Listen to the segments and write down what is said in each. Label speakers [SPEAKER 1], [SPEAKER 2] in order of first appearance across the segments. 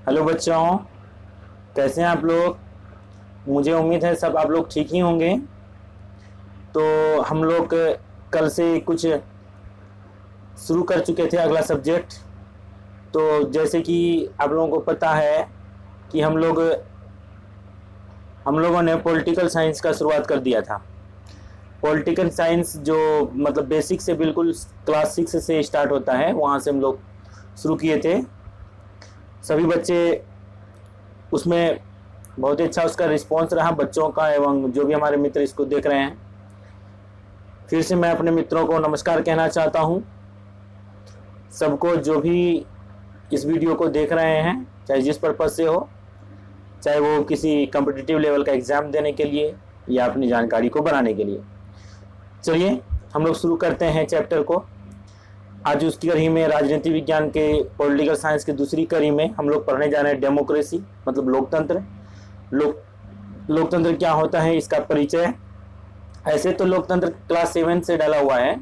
[SPEAKER 1] Hello बच्चों, कैसे हैं आप लोग। मुझे उम्मीद है सब आप लोग ठीक ही होंगे। तो हम लोग कल से कुछ शुरू कर चुके थे अगला सब्जेक्ट। तो जैसे कि आप लोगों को पता है कि हम लोगों ने पॉलिटिकल साइंस का शुरुआत कर दिया था। पॉलिटिकल साइंस जो मतलब बेसिक से बिल्कुल क्लास 6 से स्टार्ट होता है, वहाँ से हम लोग शुरू किए थे। सभी बच्चे उसमें बहुत ही अच्छा उसका रिस्पॉन्स रहा बच्चों का, एवं जो भी हमारे मित्र इसको देख रहे हैं। फिर से मैं अपने मित्रों को नमस्कार कहना चाहता हूँ। सबको जो भी इस वीडियो को देख रहे हैं, चाहे जिस पर्पज से हो, चाहे वो किसी कॉम्पिटिटिव लेवल का एग्जाम देने के लिए या अपनी जानकारी को बढ़ाने के लिए। चलिए हम लोग शुरू करते हैं चैप्टर को। आज उसकी कड़ी में राजनीति विज्ञान के पॉलिटिकल साइंस की दूसरी कड़ी में हम लोग पढ़ने जा रहे हैं डेमोक्रेसी, मतलब लोकतंत्र। लोकतंत्र क्या होता है, इसका परिचय। ऐसे तो लोकतंत्र क्लास 7 से डाला हुआ है।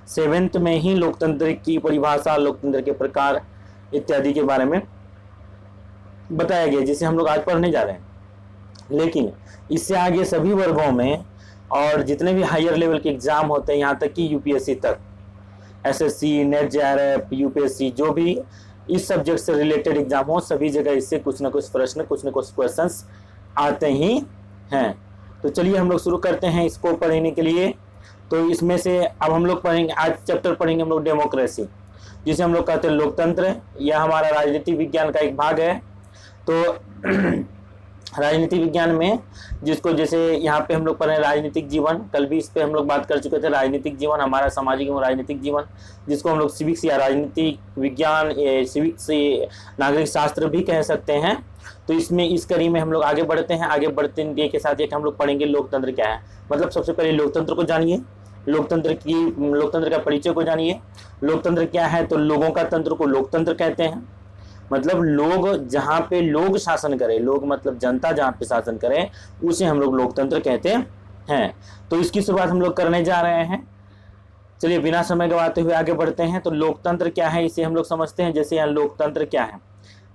[SPEAKER 1] 7th में ही लोकतंत्र की परिभाषा, लोकतंत्र के प्रकार इत्यादि के बारे में बताया गया, जिसे हम लोग आज पढ़ने जा रहे हैं। लेकिन इससे आगे सभी वर्गों में और जितने भी हायर लेवल के एग्जाम होते हैं, यहाँ तक कि यूपीएससी तक, एसएससी, नेट, जेआरएफ, यूपीएससी, जो भी इस सब्जेक्ट से रिलेटेड एग्जाम हो, सभी जगह इससे कुछ ना कुछ प्रश्न, कुछ ना कुछ क्वेश्चंस आते ही हैं। तो चलिए हम लोग शुरू करते हैं इसको पढ़ने के लिए। तो इसमें से अब हम लोग पढ़ेंगे, आज चैप्टर पढ़ेंगे हम लोग डेमोक्रेसी, जिसे हम लोग कहते हैं लोकतंत्र। यह हमारा राजनीति विज्ञान का एक भाग है। तो राजनीति विज्ञान में जिसको, जैसे यहाँ पे हम लोग पढ़े राजनीतिक जीवन, कल भी इस पे हम लोग बात कर चुके थे। राजनीतिक जीवन हमारा सामाजिक एवं राजनीतिक जीवन, जिसको हम लोग सिविक्स या राजनीतिक विज्ञान, सिविक्स, नागरिक शास्त्र भी कह सकते हैं। तो इसमें इस कड़ी में हम लोग आगे बढ़ते हैं। आगे बढ़ते के साथ एक हम लोग पढ़ेंगे लोकतंत्र क्या है। मतलब सबसे पहले लोकतंत्र को जानिए, लोकतंत्र का परिचय को जानिए। लोकतंत्र क्या है, तो लोगों का तंत्र को लोकतंत्र कहते हैं। मतलब लोग, जहाँ पे लोग शासन करें, लोग मतलब जनता जहाँ पे शासन करें, उसे हम लोग लोकतंत्र कहते हैं। तो इसकी शुरुआत हम लोग करने जा रहे हैं। चलिए बिना समय गवाते हुए आगे बढ़ते हैं। तो लोकतंत्र क्या है, इसे हम लोग समझते हैं। जैसे यहाँ लोकतंत्र क्या है,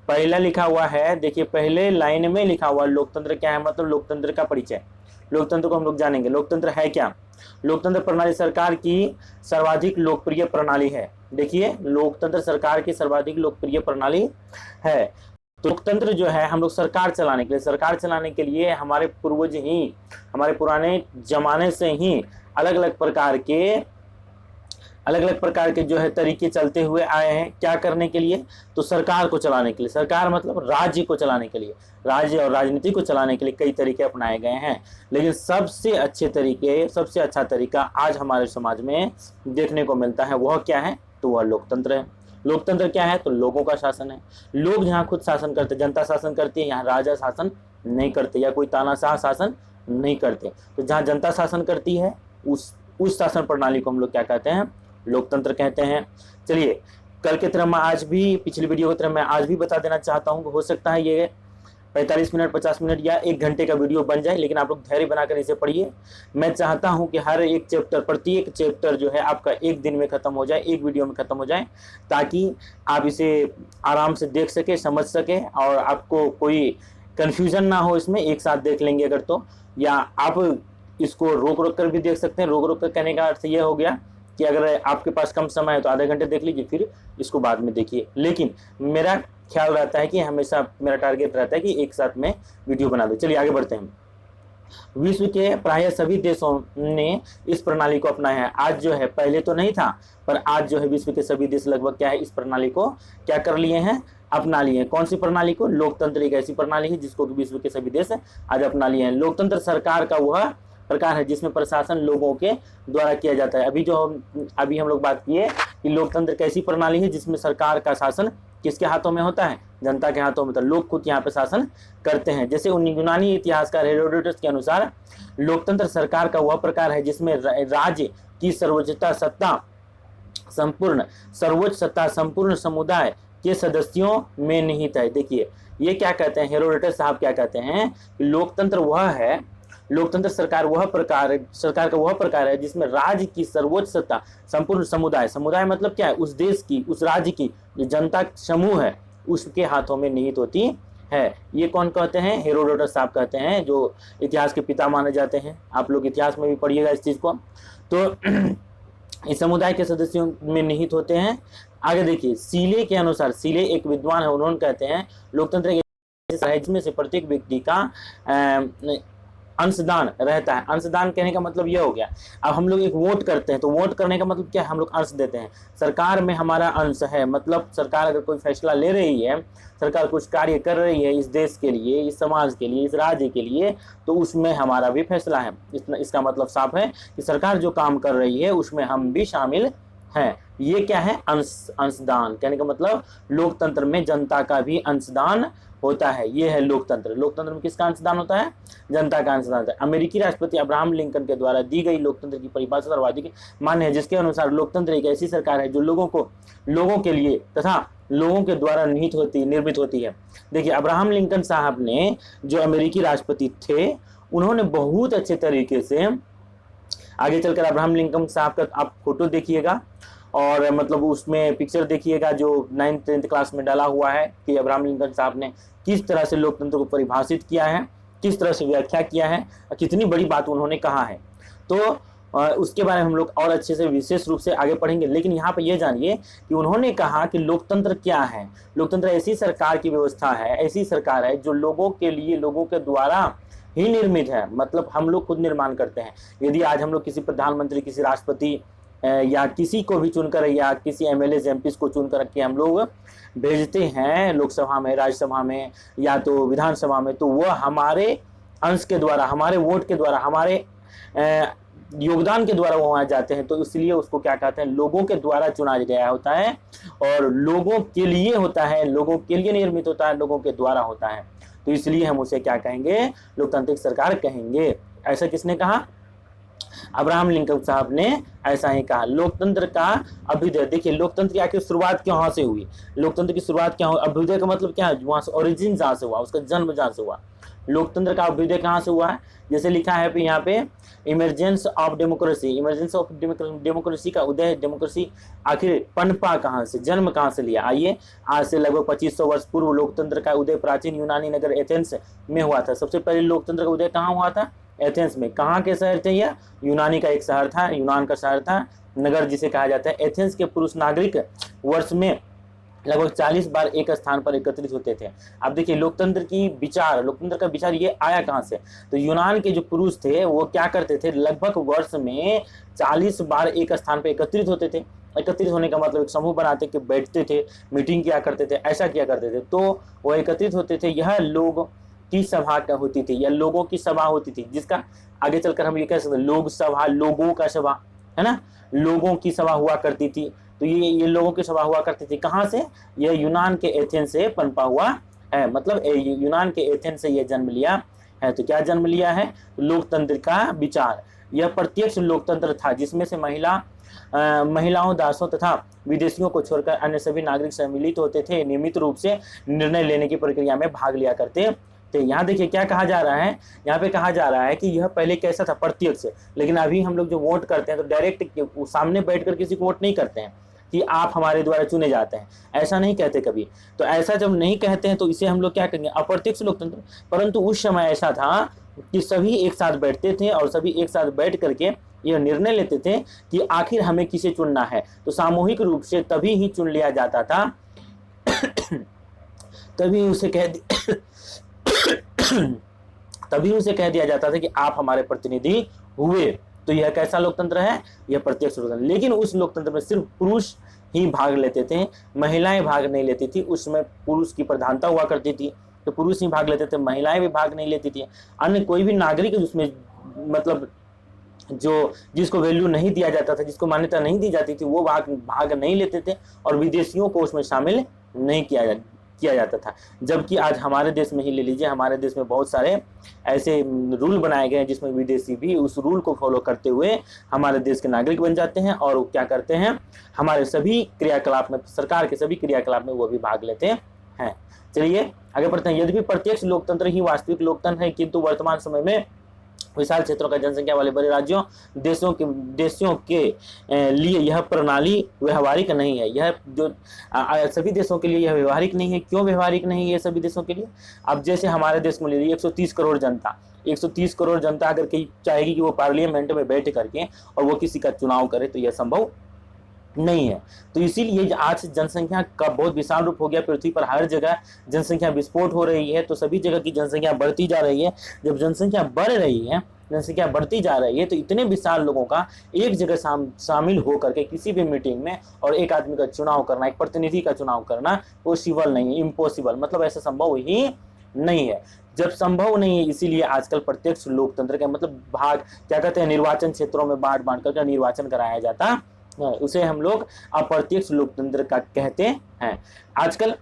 [SPEAKER 1] पहला लिखा हुआ है, देखिए पहले लाइन में लिखा हुआ लोकतंत्र क्या है, मतलब लोकतंत्र का परिचय। लोकतंत्र को हम लोग जानेंगे। लोकतंत्र है क्या? लोकतंत्र प्रणाली सरकार की सर्वाधिक लोकप्रिय प्रणाली है। देखिए लोकतंत्र सरकार की सर्वाधिक लोकप्रिय प्रणाली है। तो लोकतंत्र जो है, हम लोग सरकार चलाने के लिए हमारे पूर्वज ही, हमारे पुराने जमाने से ही अलग अलग प्रकार के जो है तरीके चलते हुए आए हैं। क्या करने के लिए? तो सरकार को चलाने के लिए। सरकार मतलब राज्य को चलाने के लिए, राज्य और राजनीति को चलाने के लिए कई तरीके अपनाए गए हैं। लेकिन सबसे अच्छा तरीका आज हमारे समाज में देखने को मिलता है, वह क्या है? तो वह लोकतंत्र है। लोकतंत्र क्या है? तो लोगों का शासन है। लोग जहाँ खुद शासन करते, जनता शासन करती है, यहाँ राजा शासन नहीं करते या कोई तानाशाह शासन नहीं करते। तो जहाँ जनता शासन करती है, उस शासन प्रणाली को हम लोग क्या कहते हैं? लोकतंत्र कहते हैं। चलिए कल की तरह मैं आज भी, पिछली वीडियो की तरह मैं आज भी बता देना चाहता हूँ। हो सकता है ये 45 मिनट, 50 मिनट या 1 घंटे का वीडियो बन जाए, लेकिन आप लोग धैर्य बनाकर इसे पढ़िए। मैं चाहता हूं कि हर एक चैप्टर, प्रत्येक चैप्टर जो है आपका एक दिन में खत्म हो जाए, एक वीडियो में खत्म हो जाए, ताकि आप इसे आराम से देख सके, समझ सके और आपको कोई कंफ्यूजन ना हो इसमें। एक साथ देख लेंगे अगर तो, या आप इसको रोक रोक कर भी देख सकते हैं। रोक रोक कर कहने का अर्थ यह हो गया कि अगर आपके पास कम समय है तो आधे घंटे देख लीजिए, फिर इसको बाद में देखिए। लेकिन मेरा ख्याल रहता है कि हमेशा मेरा टारगेट रहता है कि एक साथ में वीडियो बना दो। चलिए आगे बढ़ते हैं। विश्व के प्राय सभी देशों ने इस प्रणाली को अपनाया है। आज जो है, पहले तो नहीं था, पर आज जो है विश्व के सभी देश लगभग क्या है, इस प्रणाली को क्या कर लिए हैं? अपना लिए हैं। कौन सी प्रणाली को? लोकतंत्र एक ऐसी प्रणाली है जिसको विश्व के सभी देश आज अपना लिए हैं। लोकतंत्र सरकार का वह प्रकार है जिसमें प्रशासन लोगों के द्वारा किया जाता है। अभी हम लोग बात किए कि लोकतंत्र कैसी प्रणाली है जिसमें सरकार का शासन किसके हाथों में होता है? जनता के हाथों में। तो लोग खुद यहाँ पे शासन करते हैं। जैसे यूनानी इतिहासकार हेरोडोटस के अनुसार लोकतंत्र सरकार का वह प्रकार है जिसमें राज्य की सर्वोच्च सत्ता संपूर्ण समुदाय के सदस्यों में निहित है। देखिए ये क्या कहते हैं, हेरोडोटस साहब क्या कहते हैं? लोकतंत्र सरकार का वह प्रकार है जिसमें राज्य की सर्वोच्च सत्ता संपूर्ण समुदाय मतलब क्या है? उस देश की, उस राज्य की जो जनता समूह है, उसके हाथों में निहित होती है। ये कौन कहते हैं? हेरोडोटस साहब कहते हैं, जो इतिहास के पिता माने जाते हैं। आप लोग इतिहास में भी पढ़िएगा इस चीज को। तो इस समुदाय के सदस्यों में निहित होते हैं। आगे देखिए, सीले के अनुसार, सीले एक विद्वान है, उन्होंने कहते हैं लोकतंत्र जिसमें से प्रत्येक व्यक्ति का अंशदान रहता है। अंशदान कहने का मतलब यह हो गया, अब हम लोग एक वोट करते हैं तो वोट करने का मतलब क्या है? हम लोग अंश देते हैं। सरकार में हमारा अंश है, मतलब सरकार अगर कोई फैसला ले रही है, सरकार कुछ कार्य कर रही है इस देश के लिए, इस समाज के लिए, इस राज्य के लिए, तो उसमें हमारा भी फैसला है। इसका मतलब साफ है कि सरकार जो काम कर रही है उसमें हम भी शामिल हैं। ये क्या है? अंशदान। कहने का मतलब लोकतंत्र में जनता का भी अंशदान होता है। ये है लोकतंत्र। लोकतंत्र में किसका अंशदान होता है? जनता का अंशदान होता है। अमेरिकी राष्ट्रपति अब्राहम लिंकन के द्वारा दी गई लोकतंत्र की परिभाषा सर्वाधिक मान्य है, जिसके अनुसार लोकतंत्र एक ऐसी सरकार है जो लोगों के लिए तथा लोगों के द्वारा निर्मित होती है। देखिए, अब्राहम लिंकन साहब ने, जो अमेरिकी राष्ट्रपति थे, उन्होंने बहुत अच्छे तरीके से, आगे चलकर अब्राहम लिंकन साहब का आप फोटो देखिएगा और मतलब उसमें पिक्चर देखिएगा जो 9th 10th क्लास में डाला हुआ है कि अब्राहम लिंकन साहब ने किस तरह से लोकतंत्र को परिभाषित किया है, किस तरह से व्याख्या किया है, कितनी बड़ी बात उन्होंने कहा है। तो उसके बारे में हम लोग और अच्छे से विशेष रूप से आगे पढ़ेंगे। लेकिन यहाँ पे ये जानिए कि उन्होंने कहा कि लोकतंत्र क्या है। लोकतंत्र ऐसी सरकार की व्यवस्था है, ऐसी सरकार है जो लोगों के लिए, लोगों के द्वारा ही निर्मित है। मतलब हम लोग खुद निर्माण करते हैं। यदि आज हम लोग किसी प्रधानमंत्री, किसी राष्ट्रपति या किसी को भी चुनकर, या किसी एमएलए एमपी को चुनकर के हम लोग भेजते हैं लोकसभा में, राज्यसभा में या तो विधानसभा में, तो वह हमारे अंश के द्वारा, हमारे वोट के द्वारा, हमारे योगदान के द्वारा वहां जाते हैं। तो इसलिए उसको क्या कहते हैं? लोगों के द्वारा चुना गया होता है और लोगों के लिए होता है, लोगों के लिए निर्मित होता है, लोगों के द्वारा होता है। तो इसलिए हम उसे क्या कहेंगे? लोकतांत्रिक सरकार कहेंगे। ऐसा किसने कहा? अब्राहम लिंकन साहब ने ऐसा ही कहा। लोकतंत्र का अभ्युदय, देखिए लोकतंत्र की आखिर शुरुआत कहाँ से हुई? लोकतंत्र की शुरुआत क्या हुई? अभ्युदय का मतलब क्या है? वहां से ओरिजिन जहां से हुआ, उसका जन्म जहां से हुआ। लोकतंत्र का अभ्युदय कहाँ से हुआ है? जैसे लिखा है यहाँ पे, emergence of democracy. Emergence of democracy का उदय, डेमोक्रेसी आखिर पनपा कहाँ से, जन्म कहाँ से लिया? आइए, आज से लगभग 2500 वर्ष पूर्व लोकतंत्र का उदय प्राचीन यूनानी नगर एथेंस में हुआ था। सबसे पहले लोकतंत्र का उदय कहाँ हुआ था? एथेंस में। कहाँ के शहर थे यह? यूनानी का एक शहर था, यूनान का शहर था, नगर जिसे कहा जाता है। एथेंस के पुरुष नागरिक वर्ष में लगभग 40 बार एक स्थान पर एकत्रित होते थे। अब देखिए, लोकतंत्र का विचार ये आया कहाँ से? तो यूनान के जो पुरुष थे वो क्या करते थे? लगभग वर्ष में 40 बार एक स्थान पर एकत्रित होते थे। एकत्रित होने का मतलब एक समूह बनाते के बैठते थे, मीटिंग किया करते थे, ऐसा किया करते थे। तो वो एकत्रित होते थे। यह लोग की सभा होती थी, या लोगों की सभा होती थी, जिसका आगे चलकर हम ये कह सकते हैं लोक सभा, लोगों का सभा, है ना? लोगों की सभा हुआ करती थी। तो ये लोगों की सभा हुआ करती थी। कहाँ से? ये यूनान के एथेंस से पनपा हुआ है, मतलब यूनान के एथेंस से ये जन्म लिया है। तो क्या जन्म लिया है? लोकतंत्र का विचार। यह प्रत्यक्ष लोकतंत्र था जिसमें से महिलाओं, दासों तथा विदेशियों को छोड़कर अन्य सभी नागरिक सम्मिलित होते थे, नियमित रूप से निर्णय लेने की प्रक्रिया में भाग लिया करते। तो यहाँ देखिए क्या कहा जा रहा है? यहाँ पे कहा जा रहा है कि यह पहले कैसा था? प्रत्यक्ष। लेकिन अभी हम लोग जो वोट करते हैं तो डायरेक्ट सामने बैठकर किसी को वोट नहीं करते हैं कि आप हमारे द्वारा चुने जाते हैं, ऐसा नहीं कहते कभी। तो ऐसा जब नहीं कहते हैं तो इसे हम लोग क्या कहेंगे? अप्रत्यक्ष लोकतंत्र। परंतु उस समय ऐसा था कि सभी एक साथ बैठते थे और सभी एक साथ बैठ करके यह निर्णय लेते थे कि आखिर हमें किसे चुनना है। तो सामूहिक रूप से तभी ही चुन लिया जाता था, तभी उसे कह दिया जाता था कि आप हमारे प्रतिनिधि हुए। तो यह कैसा लोकतंत्र है? यह प्रत्यक्ष लोकतंत्र। लेकिन उस लोकतंत्र में सिर्फ पुरुष ही भाग लेते थे, महिलाएं भाग नहीं लेती थी। उसमें पुरुष की प्रधानता हुआ करती थी, तो पुरुष ही भाग लेते थे, महिलाएं भी भाग नहीं लेती थी। अन्य कोई भी नागरिक उसमें, मतलब जिसको वैल्यू नहीं दिया जाता था, जिसको मान्यता नहीं दी जाती थी, वो भाग नहीं लेते थे और विदेशियों को उसमें शामिल नहीं किया जाता था। जबकि आज हमारे देश में ही ले लीजिए, हमारे देश में बहुत सारे ऐसे रूल बनाए गए हैं जिसमें विदेशी भी उस रूल को फॉलो करते हुए हमारे देश के नागरिक बन जाते हैं और क्या करते हैं? हमारे सभी क्रियाकलाप में, सरकार के सभी क्रियाकलाप में वो भी भाग लेते हैं। चलिए आगे बढ़ते हैं। यद्यपि प्रत्यक्ष लोकतंत्र ही वास्तविक लोकतंत्र है, किंतु वर्तमान समय में विशाल क्षेत्रों का जनसंख्या वाले बड़े राज्यों देशों के लिए यह प्रणाली व्यवहारिक नहीं है। यह जो सभी देशों के लिए यह व्यवहारिक नहीं है। क्यों व्यवहारिक नहीं है सभी देशों के लिए? अब जैसे हमारे देश में ले लीजिए 130 करोड़ जनता, 130 करोड़ जनता अगर कहीं चाहेगी कि वो पार्लियामेंट में बैठ करके और वो किसी का चुनाव करे तो यह संभव नहीं है। तो इसीलिए आज जनसंख्या का बहुत विशाल रूप हो गया। पृथ्वी पर हर जगह जनसंख्या विस्फोट हो रही है, तो सभी जगह की जनसंख्या बढ़ती जा रही है। जब जनसंख्या बढ़ रही है, जनसंख्या बढ़ती जा रही है, तो इतने विशाल लोगों का एक जगह शामिल होकर के किसी भी मीटिंग में और एक आदमी का चुनाव करना, एक प्रतिनिधि का चुनाव करना पॉसिबल नहीं, इम्पॉसिबल, मतलब ऐसा संभव ही नहीं है। जब संभव नहीं है, इसीलिए आजकल प्रत्यक्ष लोकतंत्र का मतलब भाग क्या कहते हैं, निर्वाचन क्षेत्रों में बांट बांट करके निर्वाचन कराया जाता, उसे हम लोग अप्रत्यक्ष लोकतंत्र का कहते हैं। आजकल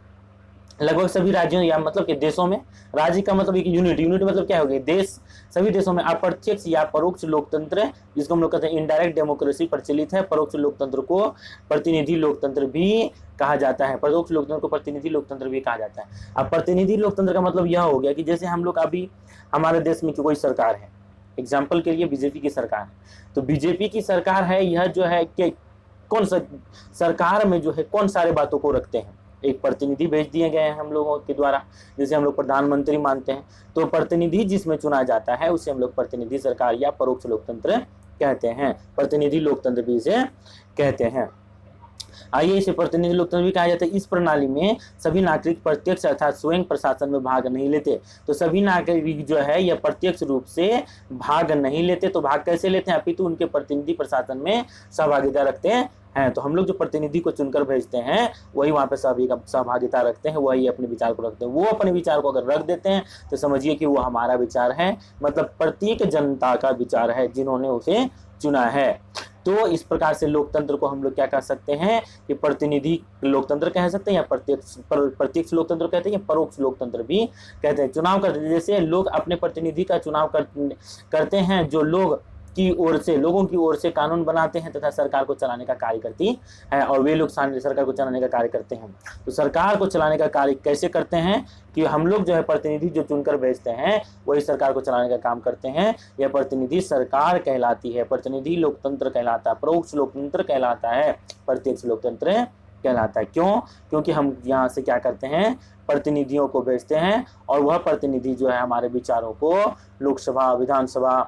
[SPEAKER 1] लगभग सभी राज्यों या मतलब कि देशों में, राज्य का मतलब एक यूनिट मतलब क्या हो गया, देश, सभी देशों में अप्रत्यक्ष या परोक्ष लोकतंत्र, जिसको हम लोग कहते हैं इनडायरेक्ट डेमोक्रेसी, प्रचलित है। परोक्ष लोकतंत्र को प्रतिनिधि लोकतंत्र भी कहा जाता है। परोक्ष लोकतंत्र को प्रतिनिधि लोकतंत्र भी कहा जाता है। अब प्रतिनिधि लोकतंत्र का मतलब यह हो गया कि जैसे हम लोग अभी हमारे देश में कोई सरकार है, एग्जाम्पल के लिए बीजेपी की सरकार है, तो बीजेपी की सरकार है, यह जो है कि कौन सा सरकार में जो है कौन सारे बातों को रखते हैं, एक प्रतिनिधि भेज दिए गए हैं हम लोगों के द्वारा, जिसे हम लोग प्रधानमंत्री मानते हैं। तो प्रतिनिधि जिसमें चुना जाता है उसे हम लोग प्रतिनिधि सरकार या परोक्ष लोकतंत्र कहते हैं, प्रतिनिधि लोकतंत्र भी इसे कहते हैं। आइए, इसे प्रतिनिधि लोकतंत्र भी कहा जाता है। इस प्रणाली में सभी नागरिक प्रत्यक्ष अर्थात स्वयं प्रशासन में भाग नहीं लेते। तो सभी नागरिक जो है यह प्रत्यक्ष रूप से भाग नहीं लेते। तो भाग कैसे लेते हैं? अपितु उनके प्रतिनिधि प्रशासन में सहभागिता रखते हैं। तो हम लोग जो प्रतिनिधि को चुनकर भेजते हैं वही वहाँ पे सहभागिता रखते हैं, वही अपने विचार को रखते हैं। वो अपने विचार को अगर रख देते हैं तो समझिए कि वो हमारा विचार है, मतलब प्रत्येक जनता का विचार है जिन्होंने उसे चुना है। तो इस प्रकार से लोकतंत्र को हम लोग क्या कह सकते हैं कि प्रतिनिधि लोकतंत्र कह सकते हैं, या प्रत्यक्ष लोकतंत्र कहते हैं, या परोक्ष लोकतंत्र भी कहते हैं। चुनाव करते हैं, जैसे लोग अपने प्रतिनिधि का चुनाव करते हैं, जो लोगों की ओर से कानून बनाते हैं तथा सरकार को चलाने का कार्य करती है, और वे लोग सरकार को चलाने का कार्य करते हैं। तो सरकार को चलाने का कार्य कैसे करते हैं कि हम लोग जो है प्रतिनिधि जो चुनकर भेजते हैं वही सरकार को चलाने का काम करते हैं। यह प्रतिनिधि सरकार कहलाती है, प्रतिनिधि लोकतंत्र कहलाता है, परोक्ष लोकतंत्र कहलाता है, प्रत्यक्ष लोकतंत्र कहलाता है। क्यों? क्योंकि हम यहाँ से क्या करते हैं, प्रतिनिधियों को भेजते हैं, और वह प्रतिनिधि जो है हमारे विचारों को लोकसभा, विधानसभा,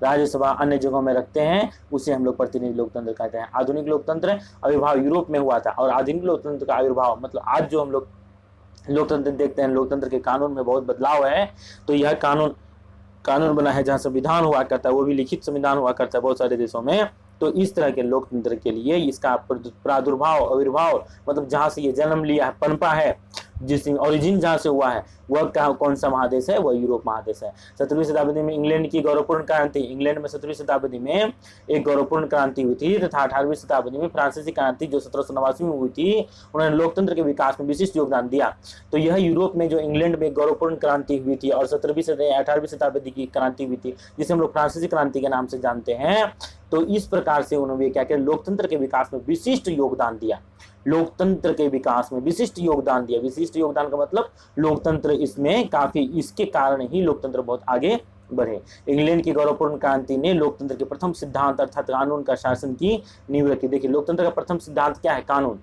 [SPEAKER 1] राज्यसभा, अन्य जगहों में रखते हैं, उसे हम लोग प्रतिनिधि लोकतंत्र कहते हैं। आधुनिक लोकतंत्र आविर्भाव यूरोप में हुआ था, और आधुनिक लोकतंत्र का आविर्भाव मतलब आज जो हम लोग लोकतंत्र देखते हैं, लोकतंत्र के कानून में बहुत बदलाव है। तो यह कानून बना है जहाँ संविधान हुआ करता है, वो भी लिखित संविधान हुआ करता है बहुत सारे देशों में। तो इस तरह के लोकतंत्र के लिए इसका प्रादुर्भाव, आविर्भाव, मतलब जहाँ से ये जन्म लिया है, पनपा है, जिस ओरिजिन जहाँ से हुआ है वह कौन सा महादेश है? वह यूरोप महादेश है। 17वीं शताब्दी में इंग्लैंड की गौरवपूर्ण क्रांति, इंग्लैंड में 17वीं शताब्दी में एक गौरवपूर्ण क्रांति हुई थी, तथा 18वीं शताब्दी में फ्रांसीसी क्रांति जो 1789 में हुई थी, उन्होंने लोकतंत्र के विकास में विशिष्ट योगदान दिया। तो यह यूरोप में जो इंग्लैंड में गौरवपूर्ण क्रांति हुई थी, और 18वीं शताब्दी की क्रांति हुई थी, जिसे हम लोग फ्रांसीसी क्रांति के नाम से जानते हैं। तो इस प्रकार से उन्होंने क्या किया, लोकतंत्र के विकास में विशिष्ट योगदान दिया। लोकतंत्र के विकास में विशिष्ट योगदान दिया। विशिष्ट योगदान का मतलब लोकतंत्र इसमें काफी, इसके कारण ही लोकतंत्र बहुत आगे बढ़े। इंग्लैंड की गौरवपूर्ण क्रांति ने लोकतंत्र के प्रथम सिद्धांत अर्थात कानून का शासन की नींव रखी। देखिए, लोकतंत्र का प्रथम सिद्धांत क्या है? कानून,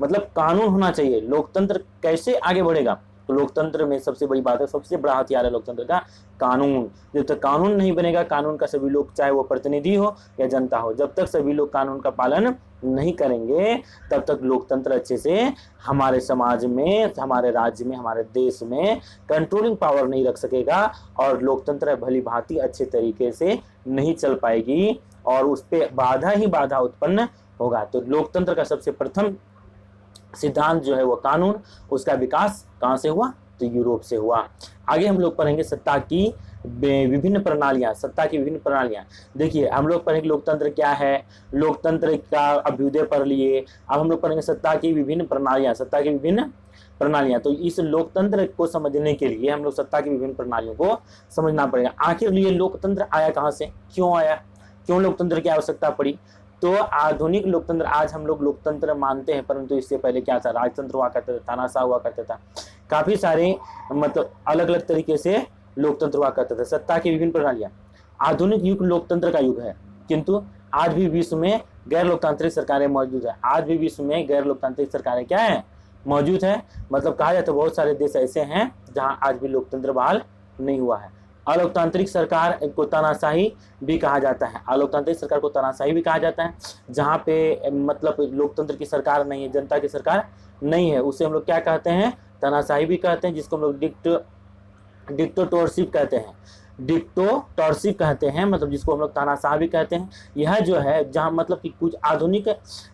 [SPEAKER 1] मतलब कानून होना चाहिए। लोकतंत्र कैसे आगे बढ़ेगा? तो लोकतंत्र में सबसे बड़ी बात है, सबसे बड़ा हथियार है लोकतंत्र का कानून। जब तक कानून नहीं बनेगा, कानून का सभी लोग, चाहे वो प्रतिनिधि हो या जनता हो, जब तक सभी लोग कानून का पालन नहीं करेंगे तब तक लोकतंत्र अच्छे से हमारे समाज में, हमारे राज्य में, हमारे देश में कंट्रोलिंग पावर नहीं रख सकेगा, और लोकतंत्र भली भांति अच्छे तरीके से नहीं चल पाएगी, और उस पर बाधा ही बाधा उत्पन्न होगा। तो लोकतंत्र का सबसे प्रथम सिद्धांत जो है वो कानून, उसका विकास कहाँ से हुआ? तो यूरोप से हुआ। आगे हम लोग पढ़ेंगे सत्ता की विभिन्न प्रणालियां, सत्ता की विभिन्न प्रणालियां। देखिए, हम लोग पढ़ेंगे लोकतंत्र क्या है, लोकतंत्र का अभ्युदय पढ़ लिए। अब हम लोग पढ़ेंगे सत्ता की विभिन्न प्रणालियां, सत्ता की विभिन्न प्रणालियां। तो इस लोकतंत्र को समझने के लिए हम लोग सत्ता की विभिन्न प्रणालियों को समझना पड़ेगा। आखिर ये लोकतंत्र आया कहाँ से, क्यों आया, क्यों लोकतंत्र की आवश्यकता पड़ी? तो आधुनिक लोकतंत्र, आज हम लोग लोकतंत्र मानते हैं, परंतु इससे पहले क्या था? राजतंत्र हुआ करता था, तानाशाह हुआ करता था, काफी सारे मतलब अलग अलग तरीके से लोकतंत्र हुआ करता था। सत्ता की विभिन्न प्रणालियां, आधुनिक युग लोकतंत्र का युग है, किंतु आज भी विश्व में गैर लोकतांत्रिक सरकारें मौजूद है। आज भी विश्व में गैर लोकतांत्रिक सरकारें क्या है, मौजूद है। मतलब कहा जाए तो बहुत सारे देश ऐसे हैं जहां आज भी लोकतंत्र बहाल नहीं हुआ है। अलोकतांत्रिक सरकार को तानाशाही भी कहा जाता है। अलोकतांत्रिक सरकार को तानाशाही भी कहा जाता है, जहां पे मतलब लोकतंत्र की सरकार नहीं है, जनता की सरकार नहीं है, उसे हम लोग क्या कहते हैं, तानाशाही भी कहते हैं, जिसको हम लोग डिक्टेटरशिप कहते हैं, डिक्टेटरशिप कहते हैं, मतलब जिसको हम लोग तानाशाह भी कहते हैं। यह जो है जहां मतलब कि कुछ आधुनिक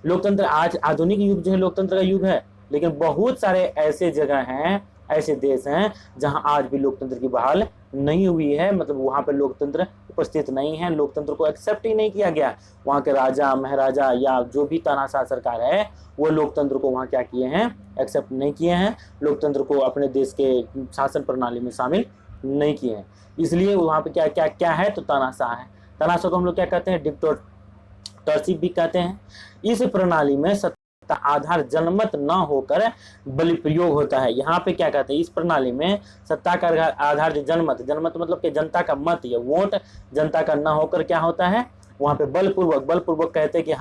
[SPEAKER 1] लोकतंत्र, आज आधुनिक युग जो है लोकतंत्र का युग है, लेकिन बहुत सारे ऐसे जगह हैं, ऐसे देश हैं जहां आज भी लोकतंत्र की बहाल नहीं हुई है, मतलब वहां पे लोकतंत्र उपस्थित नहीं है, लोकतंत्र को एक्सेप्ट ही नहीं किया गया। वहां के राजा महाराजा या जो भी तानाशाह सरकार है वो लोकतंत्र को वहां क्या किए हैं, एक्सेप्ट नहीं किए हैं, लोकतंत्र को अपने देश के शासन प्रणाली में शामिल नहीं किए हैं। इसलिए वहां पे क्या क्या क्या है, तो तानाशाह है। तानाशाह को हम लोग क्या कहते हैं, डिक्टेटरशिप भी कहते हैं। इस प्रणाली में सत्ता आधार जनमत न होकर बल प्रयोग होता है। यहाँ पे क्या कहते हैं, इस प्रणाली में सत्ता का आधार जो जनमत मतलब कि जनता का मत या वोट जनता का न होकर क्या होता है, वहां पे बलपूर्वक कहते हैं कि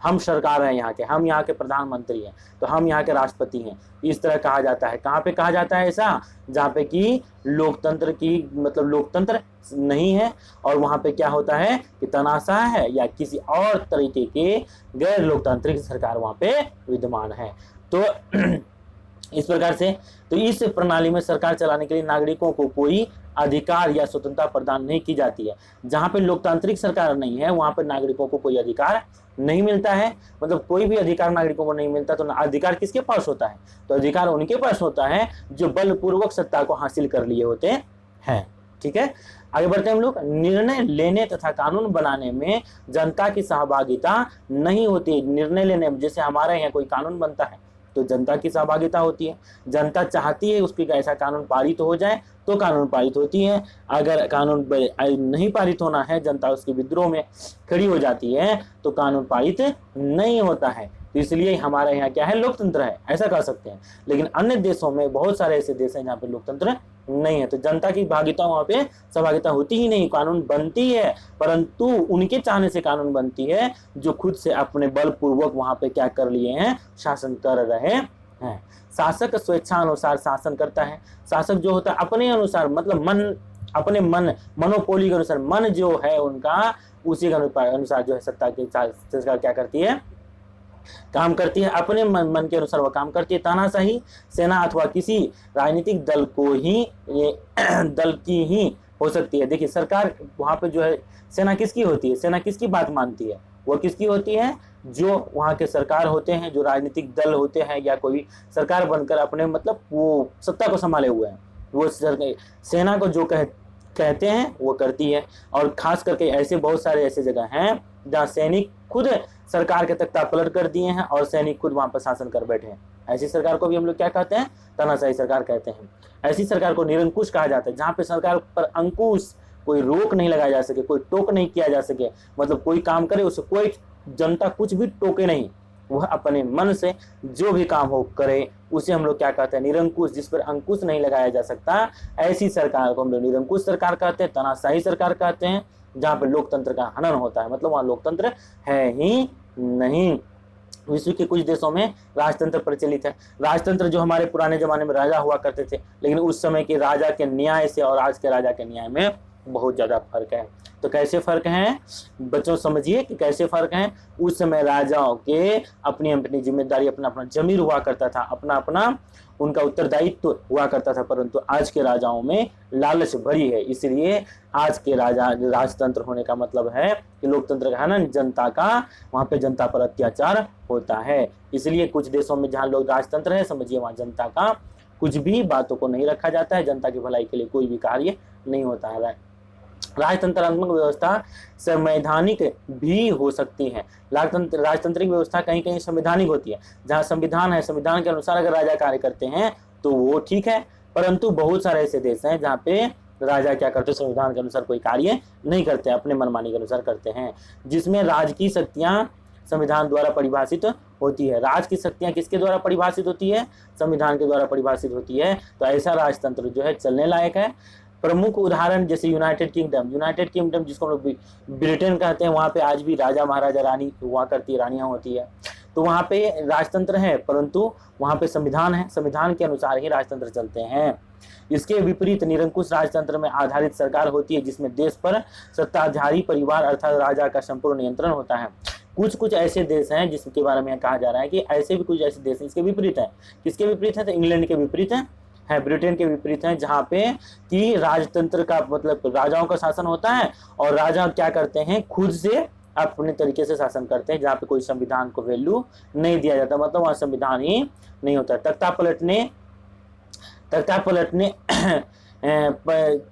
[SPEAKER 1] हम सरकार है यहाँ के, हम यहाँ के प्रधानमंत्री हैं, तो हम यहाँ के राष्ट्रपति हैं, इस तरह कहा जाता है। कहाँ पे कहा जाता है ऐसा, जहाँ पे कि लोकतंत्र की मतलब लोकतंत्र नहीं है, और वहां पे क्या होता है कि तानाशाह है या किसी और तरीके के गैर लोकतांत्रिक सरकार वहां पे विद्यमान है। तो इस प्रकार से तो इस प्रणाली में सरकार चलाने के लिए नागरिकों को कोई अधिकार या स्वतंत्रता प्रदान नहीं की जाती है। जहां पे लोकतांत्रिक सरकार नहीं है वहां पर नागरिकों को कोई अधिकार नहीं मिलता है, मतलब कोई भी अधिकार नागरिकों को नहीं मिलता। तो अधिकार किसके पास होता है, तो अधिकार उनके पास होता है जो बलपूर्वक सत्ता को हासिल कर लिए होते हैं। ठीक है, आगे बढ़ते हैं हम लोग। निर्णय लेने तथा कानून बनाने में जनता की सहभागिता नहीं होती। निर्णय लेने में, जैसे हमारे यहाँ कोई कानून बनता है तो जनता की सहभागिता होती है, जनता चाहती है उसकी ऐसा कानून पारित हो जाए तो कानून पारित होती है। अगर कानून नहीं पारित होना है, जनता उसके विद्रोह में खड़ी हो जाती है तो कानून पारित नहीं होता है। तो इसलिए हमारे यहाँ क्या है, लोकतंत्र है, ऐसा कह सकते हैं। लेकिन अन्य देशों में बहुत सारे ऐसे देश हैं जहाँ पे लोकतंत्र नहीं है, तो जनता की भागीदारी वहां पे सहभागिता होती ही नहीं। कानून बनती है परंतु उनके चाहने से कानून बनती है जो खुद से अपने बलपूर्वक वहां पे क्या कर लिए हैं, शासन कर रहे हैं। शासक स्वेच्छानुसार शासन करता है। शासक जो होता है अपने अनुसार, मतलब अपने मनोपोली के अनुसार, मन जो है उनका उसी के अनुसार जो है सत्ता की सरकार क्या करती है, काम करती है, अपने मन के अनुसार वह काम करती है। तानाशाही सेना अथवा किसी राजनीतिक दल की ही हो सकती है। देखिए सरकार वहां पे जो है, सेना किसकी होती है, सेना किसकी बात मानती है, वो किसकी होती है, जो वहां के सरकार होते हैं, जो राजनीतिक दल होते हैं या कोई सरकार बनकर अपने मतलब वो सत्ता को संभाले हुए हैं, वो सेना को जो कहते हैं वो करती है। और खास करके ऐसे बहुत सारे ऐसे जगह हैं जहाँ सैनिक खुद सरकार के तख्ता पलट कर दिए हैं और सैनिक खुद वहां पर शासन कर बैठे हैं। ऐसी सरकार को भी हम लोग क्या कहते हैं, तानाशाही सरकार कहते हैं। ऐसी सरकार को निरंकुश कहा जाता है, जहाँ पे सरकार पर अंकुश, कोई रोक नहीं लगाया जा सके, कोई टोक नहीं किया जा सके, मतलब कोई काम करे उसे कोई जनता कुछ भी टोके नहीं, वह अपने मन से जो भी काम हो करे, उसे हम लोग क्या कहते हैं, निरंकुश, जिस पर अंकुश नहीं लगाया जा सकता, ऐसी सरकार को हम लोग निरंकुश सरकार कहते हैं, तानाशाही सरकार कहते हैं, जहाँ पे लोकतंत्र का हनन होता है, मतलब वहाँ लोकतंत्र है ही नहीं। विश्व के कुछ देशों में राजतंत्र प्रचलित है। राजतंत्र जो हमारे पुराने जमाने में राजा हुआ करते थे, लेकिन उस समय के राजा के न्याय से और आज के राजा के न्याय में बहुत ज्यादा फर्क है। तो कैसे फर्क है बच्चों, समझिए कि कैसे फर्क है। उस समय राजाओं के अपनी अपनी जिम्मेदारी, अपना अपना जमीर हुआ करता था, अपना अपना उनका उत्तरदायित्व हुआ करता था, परंतु आज के राजाओं में लालच भरी है। इसलिए आज के राजतंत्र होने का मतलब है कि लोकतंत्र का हनन, जनता का वहां पे जनता पर अत्याचार होता है। इसलिए कुछ देशों में जहां लोग राजतंत्र है, समझिए वहां जनता का कुछ भी बातों को नहीं रखा जाता है, जनता की भलाई के लिए कोई भी कार्य नहीं होता है। राजतंत्रात्मक व्यवस्था संवैधानिक भी हो सकती है। राजतंत्रिक व्यवस्था कहीं कहीं संवैधानिक होती है, जहाँ संविधान है, संविधान के अनुसार अगर राजा कार्य करते हैं तो वो ठीक है, परंतु बहुत सारे ऐसे देश हैं जहाँ पे राजा क्या करते हैं, संविधान के अनुसार कोई कार्य नहीं करते, अपने मनमानी के अनुसार करते हैं, जिसमें राज की शक्तियां संविधान द्वारा परिभाषित होती है। राज की शक्तियां किसके द्वारा परिभाषित होती है, संविधान के द्वारा परिभाषित होती है। तो ऐसा राजतंत्र जो है चलने लायक है। प्रमुख उदाहरण जैसे यूनाइटेड किंगडम जिसको हम लोग ब्रिटेन कहते हैं, वहाँ पे आज भी राजा महाराजा रानी हुआ करती है, रानियां होती है। तो वहाँ पे राजतंत्र है, परंतु वहाँ पे संविधान है, संविधान के अनुसार ही राजतंत्र चलते हैं। इसके विपरीत निरंकुश राजतंत्र में आधारित सरकार होती है, जिसमें देश पर सत्ताधारी परिवार अर्थात राजा का संपूर्ण नियंत्रण होता है। कुछ ऐसे देश हैं जिसके बारे में कहा जा रहा है कि ऐसे भी कुछ ऐसे देश हैं इसके विपरीत है। किसके विपरीत है? तो इंग्लैंड के विपरीत है, ब्रिटेन के विपरीत है, जहाँ पे कि राजतंत्र का मतलब राजाओं का शासन होता है और राजा क्या करते हैं, खुद से अपने तरीके से शासन करते हैं, जहाँ पे कोई संविधान को वैल्यू नहीं दिया जाता, मतलब वहाँ संविधान ही नहीं होता।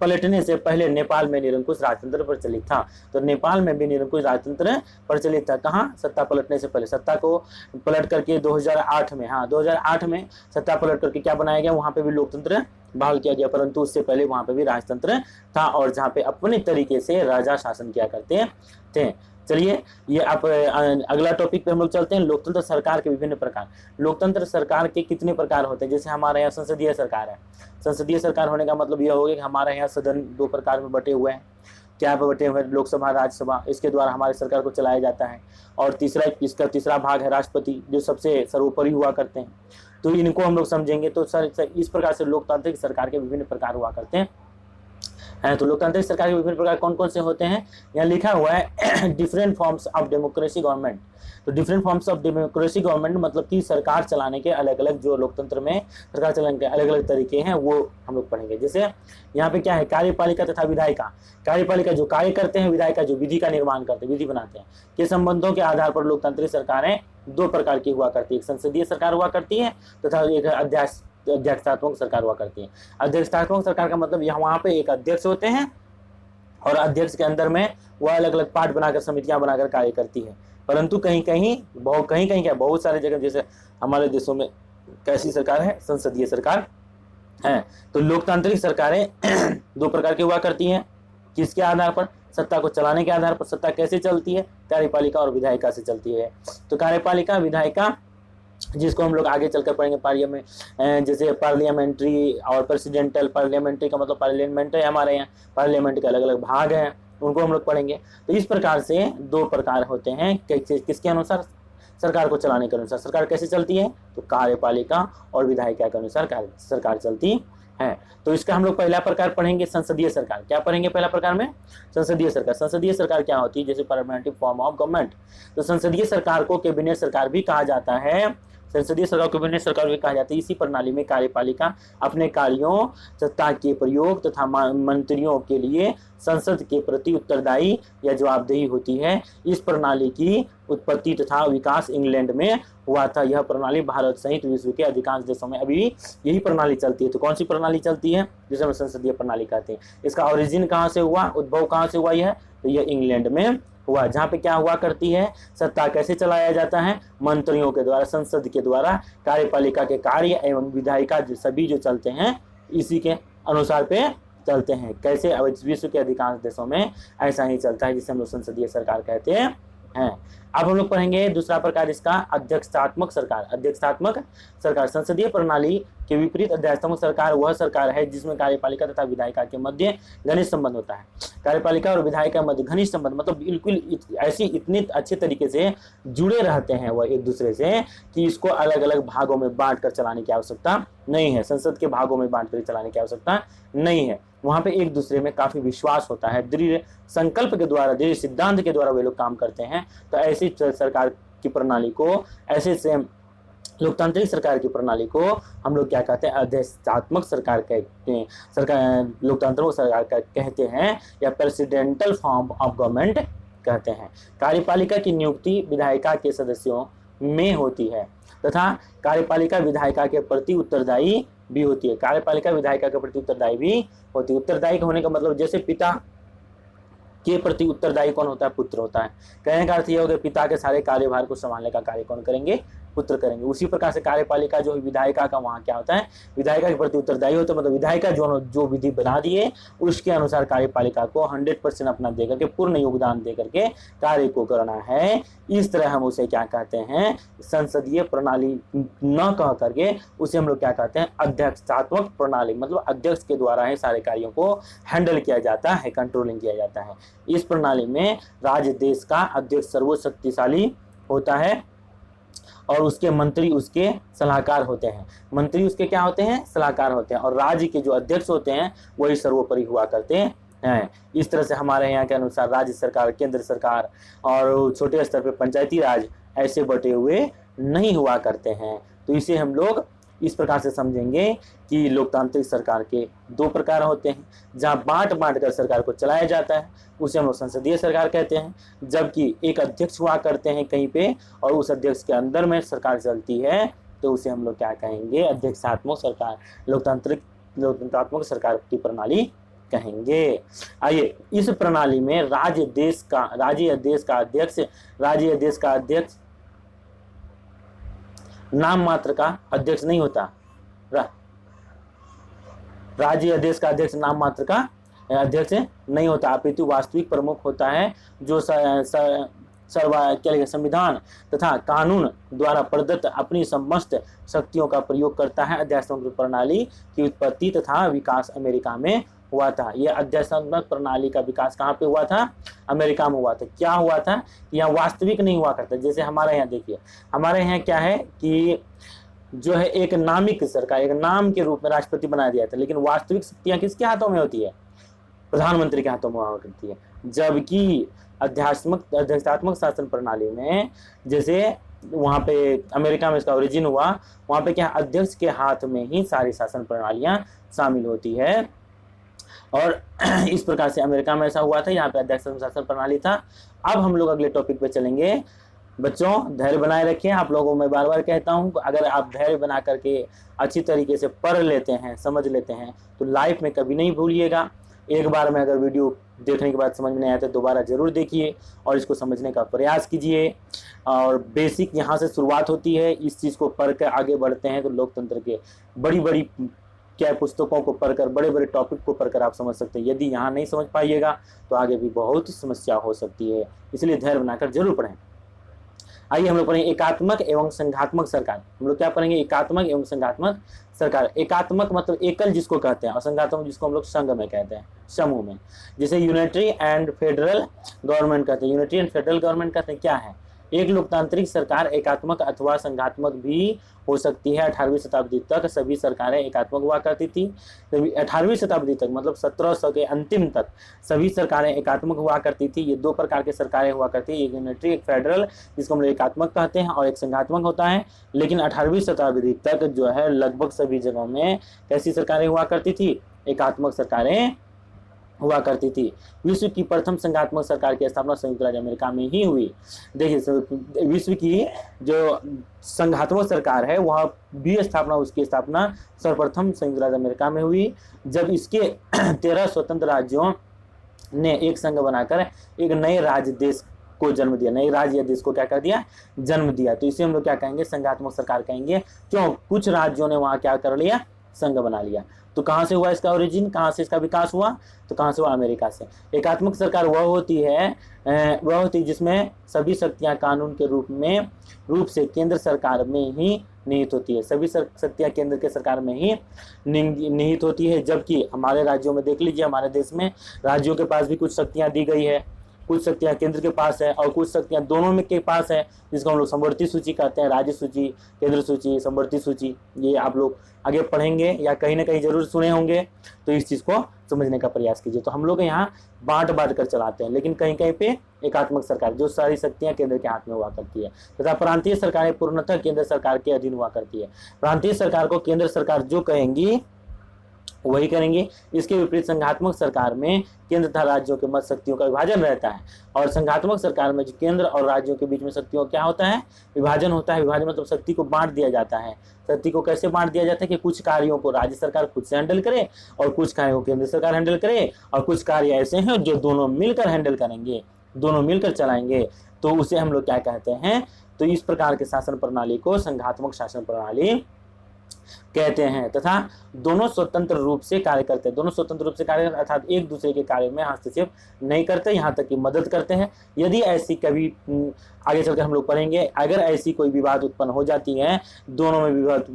[SPEAKER 1] पलटने से पहले नेपाल में निरंकुश राजतंत्र प्रचलित था। तो नेपाल में भी निरंकुश राजतंत्र प्रचलित था। कहाँ? सत्ता पलटने से पहले। सत्ता को पलट करके 2008 में, 2008 में सत्ता पलट करके क्या बनाया गया, वहां पे भी लोकतंत्र बहाल किया गया, परंतु उससे पहले वहां पे भी राजतंत्र था और जहाँ पे अपने तरीके से राजा शासन किया करते थे। चलिए ये आप अगला टॉपिक पे हम लोग चलते हैं, लोकतंत्र सरकार के विभिन्न प्रकार। लोकतंत्र सरकार के कितने प्रकार होते हैं? जैसे हमारे यहाँ संसदीय सरकार है। संसदीय सरकार होने का मतलब यह हो गया कि हमारे यहाँ सदन दो प्रकार में बटे हुए हैं। क्या बटे हुए? लोकसभा, राज्यसभा, इसके द्वारा हमारी सरकार को चलाया जाता है। और इसका तीसरा भाग है राष्ट्रपति, जो सबसे सर्वोपरि हुआ करते हैं। तो इनको हम लोग समझेंगे। तो सर इस प्रकार से लोकतांत्रिक सरकार के विभिन्न प्रकार हुआ करते हैं। तो लोकतांत्रिक सरकार के विभिन्न प्रकार कौन कौन से होते हैं? यहाँ लिखा हुआ है different forms of democracy government. तो different forms of democracy government मतलब कि सरकार चलाने के अलग अलग, जो लोकतंत्र में सरकार चलाने के अलग अलग तरीके हैं वो हम लोग पढ़ेंगे। जैसे यहाँ पे क्या है, कार्यपालिका तथा विधायिका। कार्यपालिका जो कार्य करते हैं, विधायिका जो विधि का निर्माण करते हैं, विधि बनाते हैं। के संबंधों के आधार पर लोकतांत्रिक सरकारें दो प्रकार की हुआ करती है, एक संसदीय सरकार हुआ करती है तथा एक अध्यक्षात्मक सरकार हुआ करती है। अध्यक्षात्मक सरकार का मतलब यहाँ वहाँ पे एक अध्यक्ष होते हैं और अध्यक्ष के अंदर में वह अलग अलग पार्ट बनाकर, समितियां बनाकर कार्य करती है। परंतु कहीं कहीं क्या बहुत सारे जगह, जैसे हमारे देशों में कैसी सरकार है? संसदीय सरकार है। तो लोकतांत्रिक सरकारें दो प्रकार की हुआ करती हैं। किसके आधार पर? सत्ता को चलाने के आधार पर। सत्ता कैसे चलती है? कार्यपालिका और विधायिका से चलती है। तो कार्यपालिका, विधायिका, जिसको हम लोग आगे चलकर पढ़ेंगे पार्लियामेंट, जैसे पार्लियामेंट्री और प्रेसिडेंटल। पार्लियामेंट्री का मतलब पार्लियामेंट है, हमारे यहाँ पार्लियामेंट के अलग अलग भाग हैं, उनको हम लोग पढ़ेंगे। तो इस प्रकार से दो प्रकार होते हैं। किसके अनुसार? सरकार को चलाने के अनुसार। सरकार कैसे चलती है? तो कार्यपालिका और विधायिका के अनुसार सरकार चलती है। तो इसका हम लोग पहला प्रकार पढ़ेंगे संसदीय सरकार। क्या पढ़ेंगे पहला प्रकार में? संसदीय सरकार। संसदीय सरकार क्या होती है? जैसे पार्लियामेंट्री फॉर्म ऑफ गवर्नमेंट। तो संसदीय सरकार को कैबिनेट सरकार भी कहा जाता है। संसदीय सरकार को कैबिनेट सरकार भी कहा जाता है। इसी प्रणाली में कार्यपालिका अपने कार्यों, सत्ता के प्रयोग तथा मंत्रियों के लिए संसद के प्रति उत्तरदायी या जवाबदेही होती है। इस प्रणाली की उत्पत्ति तथा विकास इंग्लैंड में हुआ था। यह प्रणाली भारत सहित विश्व के अधिकांश देशों में अभी यही प्रणाली चलती है। तो कौन सी प्रणाली चलती है? जिसे हम संसदीय प्रणाली कहते हैं। इसका ओरिजिन कहाँ से हुआ, उद्भव कहाँ से हुआ? यह तो यह इंग्लैंड में हुआ, जहाँ पे क्या हुआ करती है? सत्ता कैसे चलाया जाता है? मंत्रियों के द्वारा, संसद के द्वारा। कार्यपालिका के कार्य एवं विधायिका सभी जो चलते हैं इसी के अनुसार पे चलते हैं। कैसे? विश्व के अधिकांश देशों में ऐसा ही चलता है, जिसे हम लोग संसदीय सरकार कहते हैं। अब हम लोग पढ़ेंगे दूसरा प्रकार इसका, अध्यक्षात्मक सरकार। अध्यक्षात्मक सरकार संसदीय प्रणाली के विपरीत अध्यक्षात्मक सरकार वह सरकार है जिसमें कार्यपालिका तथा विधायिका के मध्य घनिष्ठ संबंध होता है। कार्यपालिका और विधायिका के मध्य घनिष्ठ संबंध मतलब बिल्कुल ऐसी इतने अच्छे तरीके से जुड़े रहते हैं वह एक दूसरे से कि इसको अलग अलग भागों में बांट कर चलाने की आवश्यकता नहीं है। संसद के भागों में बांट कर चलाने की आवश्यकता नहीं है। वहां पे एक दूसरे में काफी विश्वास होता है, दृढ़ संकल्प के द्वारा, दृढ़ सिद्धांत के द्वारा वे लोग काम करते हैं। तो ऐसी सरकार की प्रणाली को, ऐसे से लोकतांत्रिक सरकार की प्रणाली को हम लोग क्या कहते हैं? अध्यक्षात्मक सरकार कहते हैं। सरकार लोकतांत्रिक सरकार कहते हैं या प्रेसिडेंटल फॉर्म ऑफ गवर्नमेंट कहते हैं। कार्यपालिका की नियुक्ति विधायिका के सदस्यों में होती है तथा कार्यपालिका विधायिका के प्रति उत्तरदायी भी होती है। कार्यपालिका विधायिका के प्रति उत्तरदायी भी होती है। उत्तरदायी होने का मतलब जैसे पिता के प्रति उत्तरदायी कौन होता है? पुत्र होता है। कहने का अर्थ यह हो गया पिता के सारे कार्यभार को संभालने का कार्य कौन करेंगे? पुत्र करेंगे। उसी प्रकार से कार्यपालिका जो विधायिका का वहाँ क्या होता है, विधायिका के प्रति उत्तरदायी होता है, मतलब विधायिका जो विधि बना दिए उसके अनुसार कार्यपालिका को 100% अपना देकर के, पूर्ण योगदान देकर के कार्य को करना है। इस तरह हम उसे क्या कहते हैं, संसदीय प्रणाली न कह करके उसे हम लोग क्या कहते हैं, अध्यक्षात्मक प्रणाली, मतलब अध्यक्ष के द्वारा ही सारे कार्यों को हैंडल किया जाता है, कंट्रोलिंग किया जाता है। इस प्रणाली में राज्य देश का अध्यक्ष सर्वोच्च शक्तिशाली होता है और उसके मंत्री उसके सलाहकार होते हैं। मंत्री उसके क्या होते हैं, सलाहकार होते हैं, और राज्य के जो अध्यक्ष होते हैं वही सर्वोपरि हुआ करते हैं। इस तरह से हमारे यहाँ के अनुसार राज्य सरकार, केंद्र सरकार और छोटे स्तर पे पंचायती राज ऐसे बटे हुए नहीं हुआ करते हैं। तो इसे हम लोग इस प्रकार से समझेंगे कि लोकतांत्रिक सरकार के दो प्रकार होते हैं। जहाँ बांट बांट कर सरकार को चलाया जाता है उसे हम लोग संसदीय सरकार कहते हैं, जबकि एक अध्यक्ष हुआ करते हैं कहीं पे और उस अध्यक्ष के अंदर में सरकार चलती है तो उसे हम लोग क्या कहेंगे, अध्यक्षात्मक सरकार, लोकतंत्रात्मक सरकार की प्रणाली कहेंगे। आइए, इस प्रणाली में राज्य देश का अध्यक्ष नाम मात्र का अध्यक्ष नहीं होता। राज्य देश का अध्यक्ष नाम मात्र का अध्यक्ष नहीं होता, अपितु वास्तविक प्रमुख होता है जो संविधान तथा कानून द्वारा प्रदत्त अपनी समस्त शक्तियों का प्रयोग करता है। अध्यक्षात्मक प्रणाली की उत्पत्ति तथा विकास अमेरिका में हुआ था। यह अध्यक्षात्मक प्रणाली का विकास कहाँ पे हुआ था, अमेरिका में हुआ था। क्या हुआ था, यहाँ वास्तविक नहीं हुआ करता। जैसे हमारे यहाँ देखिए, हमारे यहाँ क्या है कि जो है एक नामिक सरकार, एक नाम के रूप में राष्ट्रपति बना दिया था, लेकिन वास्तविक शक्तियाँ किसके हाथों में होती है, प्रधानमंत्री के हाथों में हुआ करती है। जबकि अध्यक्षात्मक शासन प्रणाली में, जैसे वहाँ पे अमेरिका में इसका ओरिजिन हुआ, वहाँ पे क्या अध्यक्ष के हाथ में ही सारी शासन प्रणालियाँ शामिल होती है। और इस प्रकार से अमेरिका में ऐसा हुआ था, यहाँ पे अध्यक्ष शासन प्रणाली था। अब हम लोग अगले टॉपिक पे चलेंगे। बच्चों, धैर्य बनाए रखें। आप लोगों को मैं बार बार कहता हूँ, अगर आप धैर्य बना करके अच्छी तरीके से पढ़ लेते हैं, समझ लेते हैं, तो लाइफ में कभी नहीं भूलिएगा। एक बार में अगर वीडियो देखने के बाद समझ में नहीं आया तो दोबारा जरूर देखिए और इसको समझने का प्रयास कीजिए। और बेसिक यहाँ से शुरुआत होती है। इस चीज़ को पढ़ कर आगे बढ़ते हैं तो लोकतंत्र के बड़ी बड़ी क्या पुस्तकों को पढ़कर, बड़े बड़े टॉपिक को पढ़कर आप समझ सकते हैं। यदि यहाँ नहीं समझ पाइएगा तो आगे भी बहुत समस्या हो सकती है, इसलिए धैर्य बनाकर जरूर पढ़ें। आइए हम लोग पढ़ेंगे एकात्मक एवं संघात्मक सरकार। हम लोग क्या पढ़ेंगे, एकात्मक एवं संघात्मक सरकार। एकात्मक मतलब एकल जिसको कहते हैं, और संघात्मक जिसको हम लोग संघ में कहते हैं, समूह में। जैसे यूनिटरी एंड फेडरल गवर्नमेंट कहते हैं। यूनिटरी एंड फेडरल गवर्नमेंट कहते हैं क्या है, एक लोकतांत्रिक सरकार एकात्मक अथवा संघात्मक भी हो सकती है। 18वीं शताब्दी तक सभी सरकारें एकात्मक हुआ करती थी। 18वीं शताब्दी तक मतलब 1700 के अंतिम तक सभी सरकारें एकात्मक हुआ करती थी। ये दो प्रकार की सरकारें हुआ करती है, एक यूनिटरी, एक फेडरल, जिसको हम लोग एकात्मक कहते हैं, और एक संघात्मक होता है। लेकिन 18वीं शताब्दी तक जो है लगभग सभी जगहों में कैसी सरकारें हुआ करती थी, एकात्मक सरकारें हुआ करती थी। विश्व की प्रथम संघात्मक सरकार की स्थापना संयुक्त राज्य अमेरिका में ही हुई। देखिए, विश्व की जो संघात्मक सरकार है वह भी उसकी स्थापना सर्वप्रथम संयुक्त राज्य अमेरिका में हुई, जब इसके 13 स्वतंत्र राज्यों ने एक संघ बनाकर एक नए राज्य देश को जन्म दिया। नए राज्य या देश को क्या कर दिया, जन्म दिया। तो इसे हम लोग क्या कहेंगे, संघात्मक सरकार कहेंगे। क्यों, कुछ राज्यों ने वहाँ क्या कर लिया, संघ बना लिया। तो कहाँ से हुआ इसका ओरिजिन, कहाँ से इसका विकास हुआ, तो कहाँ से हुआ, अमेरिका से। एकात्मक सरकार वह होती जिसमें सभी शक्तियाँ कानून के रूप से केंद्र सरकार में ही निहित होती है। सभी शक्तियाँ केंद्र के सरकार में ही निहित होती है। जबकि हमारे राज्यों में देख लीजिए, हमारे देश में राज्यों के पास भी कुछ शक्तियाँ दी गई है, कुछ शक्तियाँ केंद्र के पास है और कुछ शक्तियाँ दोनों में के पास है, जिसको हम लोग समवर्ती सूची कहते हैं। राज्य सूची, केंद्र सूची, समवर्ती सूची, ये आप लोग आगे पढ़ेंगे या कहीं ना कहीं जरूर सुने होंगे। तो इस चीज़ को समझने का प्रयास कीजिए। तो हम लोग यहाँ बांट कर चलाते हैं, लेकिन कहीं कहीं पे एकात्मक सरकार, जो सारी शक्तियाँ केंद्र के हाथ में हुआ करती है, तथा प्रांतीय सरकारें पूर्णतः केंद्र सरकार के अधीन हुआ करती है। प्रांतीय सरकार को केंद्र सरकार जो कहेंगी वही करेंगे। इसके विपरीत संघात्मक सरकार में केंद्र तथा राज्यों के मध्य शक्तियों का विभाजन रहता है, और संघात्मक सरकार में जो केंद्र और राज्यों के बीच में शक्तियों क्या होता है, विभाजन होता है। विभाजन मतलब शक्ति को बांट दिया जाता है। शक्ति को कैसे बांट दिया जाता है कि कुछ कार्यों को राज्य सरकार खुद से हैंडल करे और कुछ कार्यों को केंद्र सरकार हैंडल करे, और कुछ कार्य ऐसे हैं जो दोनों मिलकर हैंडल करेंगे, दोनों मिलकर चलाएंगे। तो उसे हम लोग क्या कहते हैं, तो इस प्रकार के शासन प्रणाली को संघात्मक शासन प्रणाली कहते हैं। तथा दोनों स्वतंत्र रूप से कार्य करते हैं, दोनों स्वतंत्र रूप से कार्य करते हैं अर्थात एक दूसरे के कार्य में हस्तक्षेप नहीं करते, यहाँ तक कि मदद करते हैं। यदि ऐसी कभी आगे चलकर हम लोग पढ़ेंगे, अगर ऐसी कोई विवाद उत्पन्न हो जाती है, दोनों में विवाद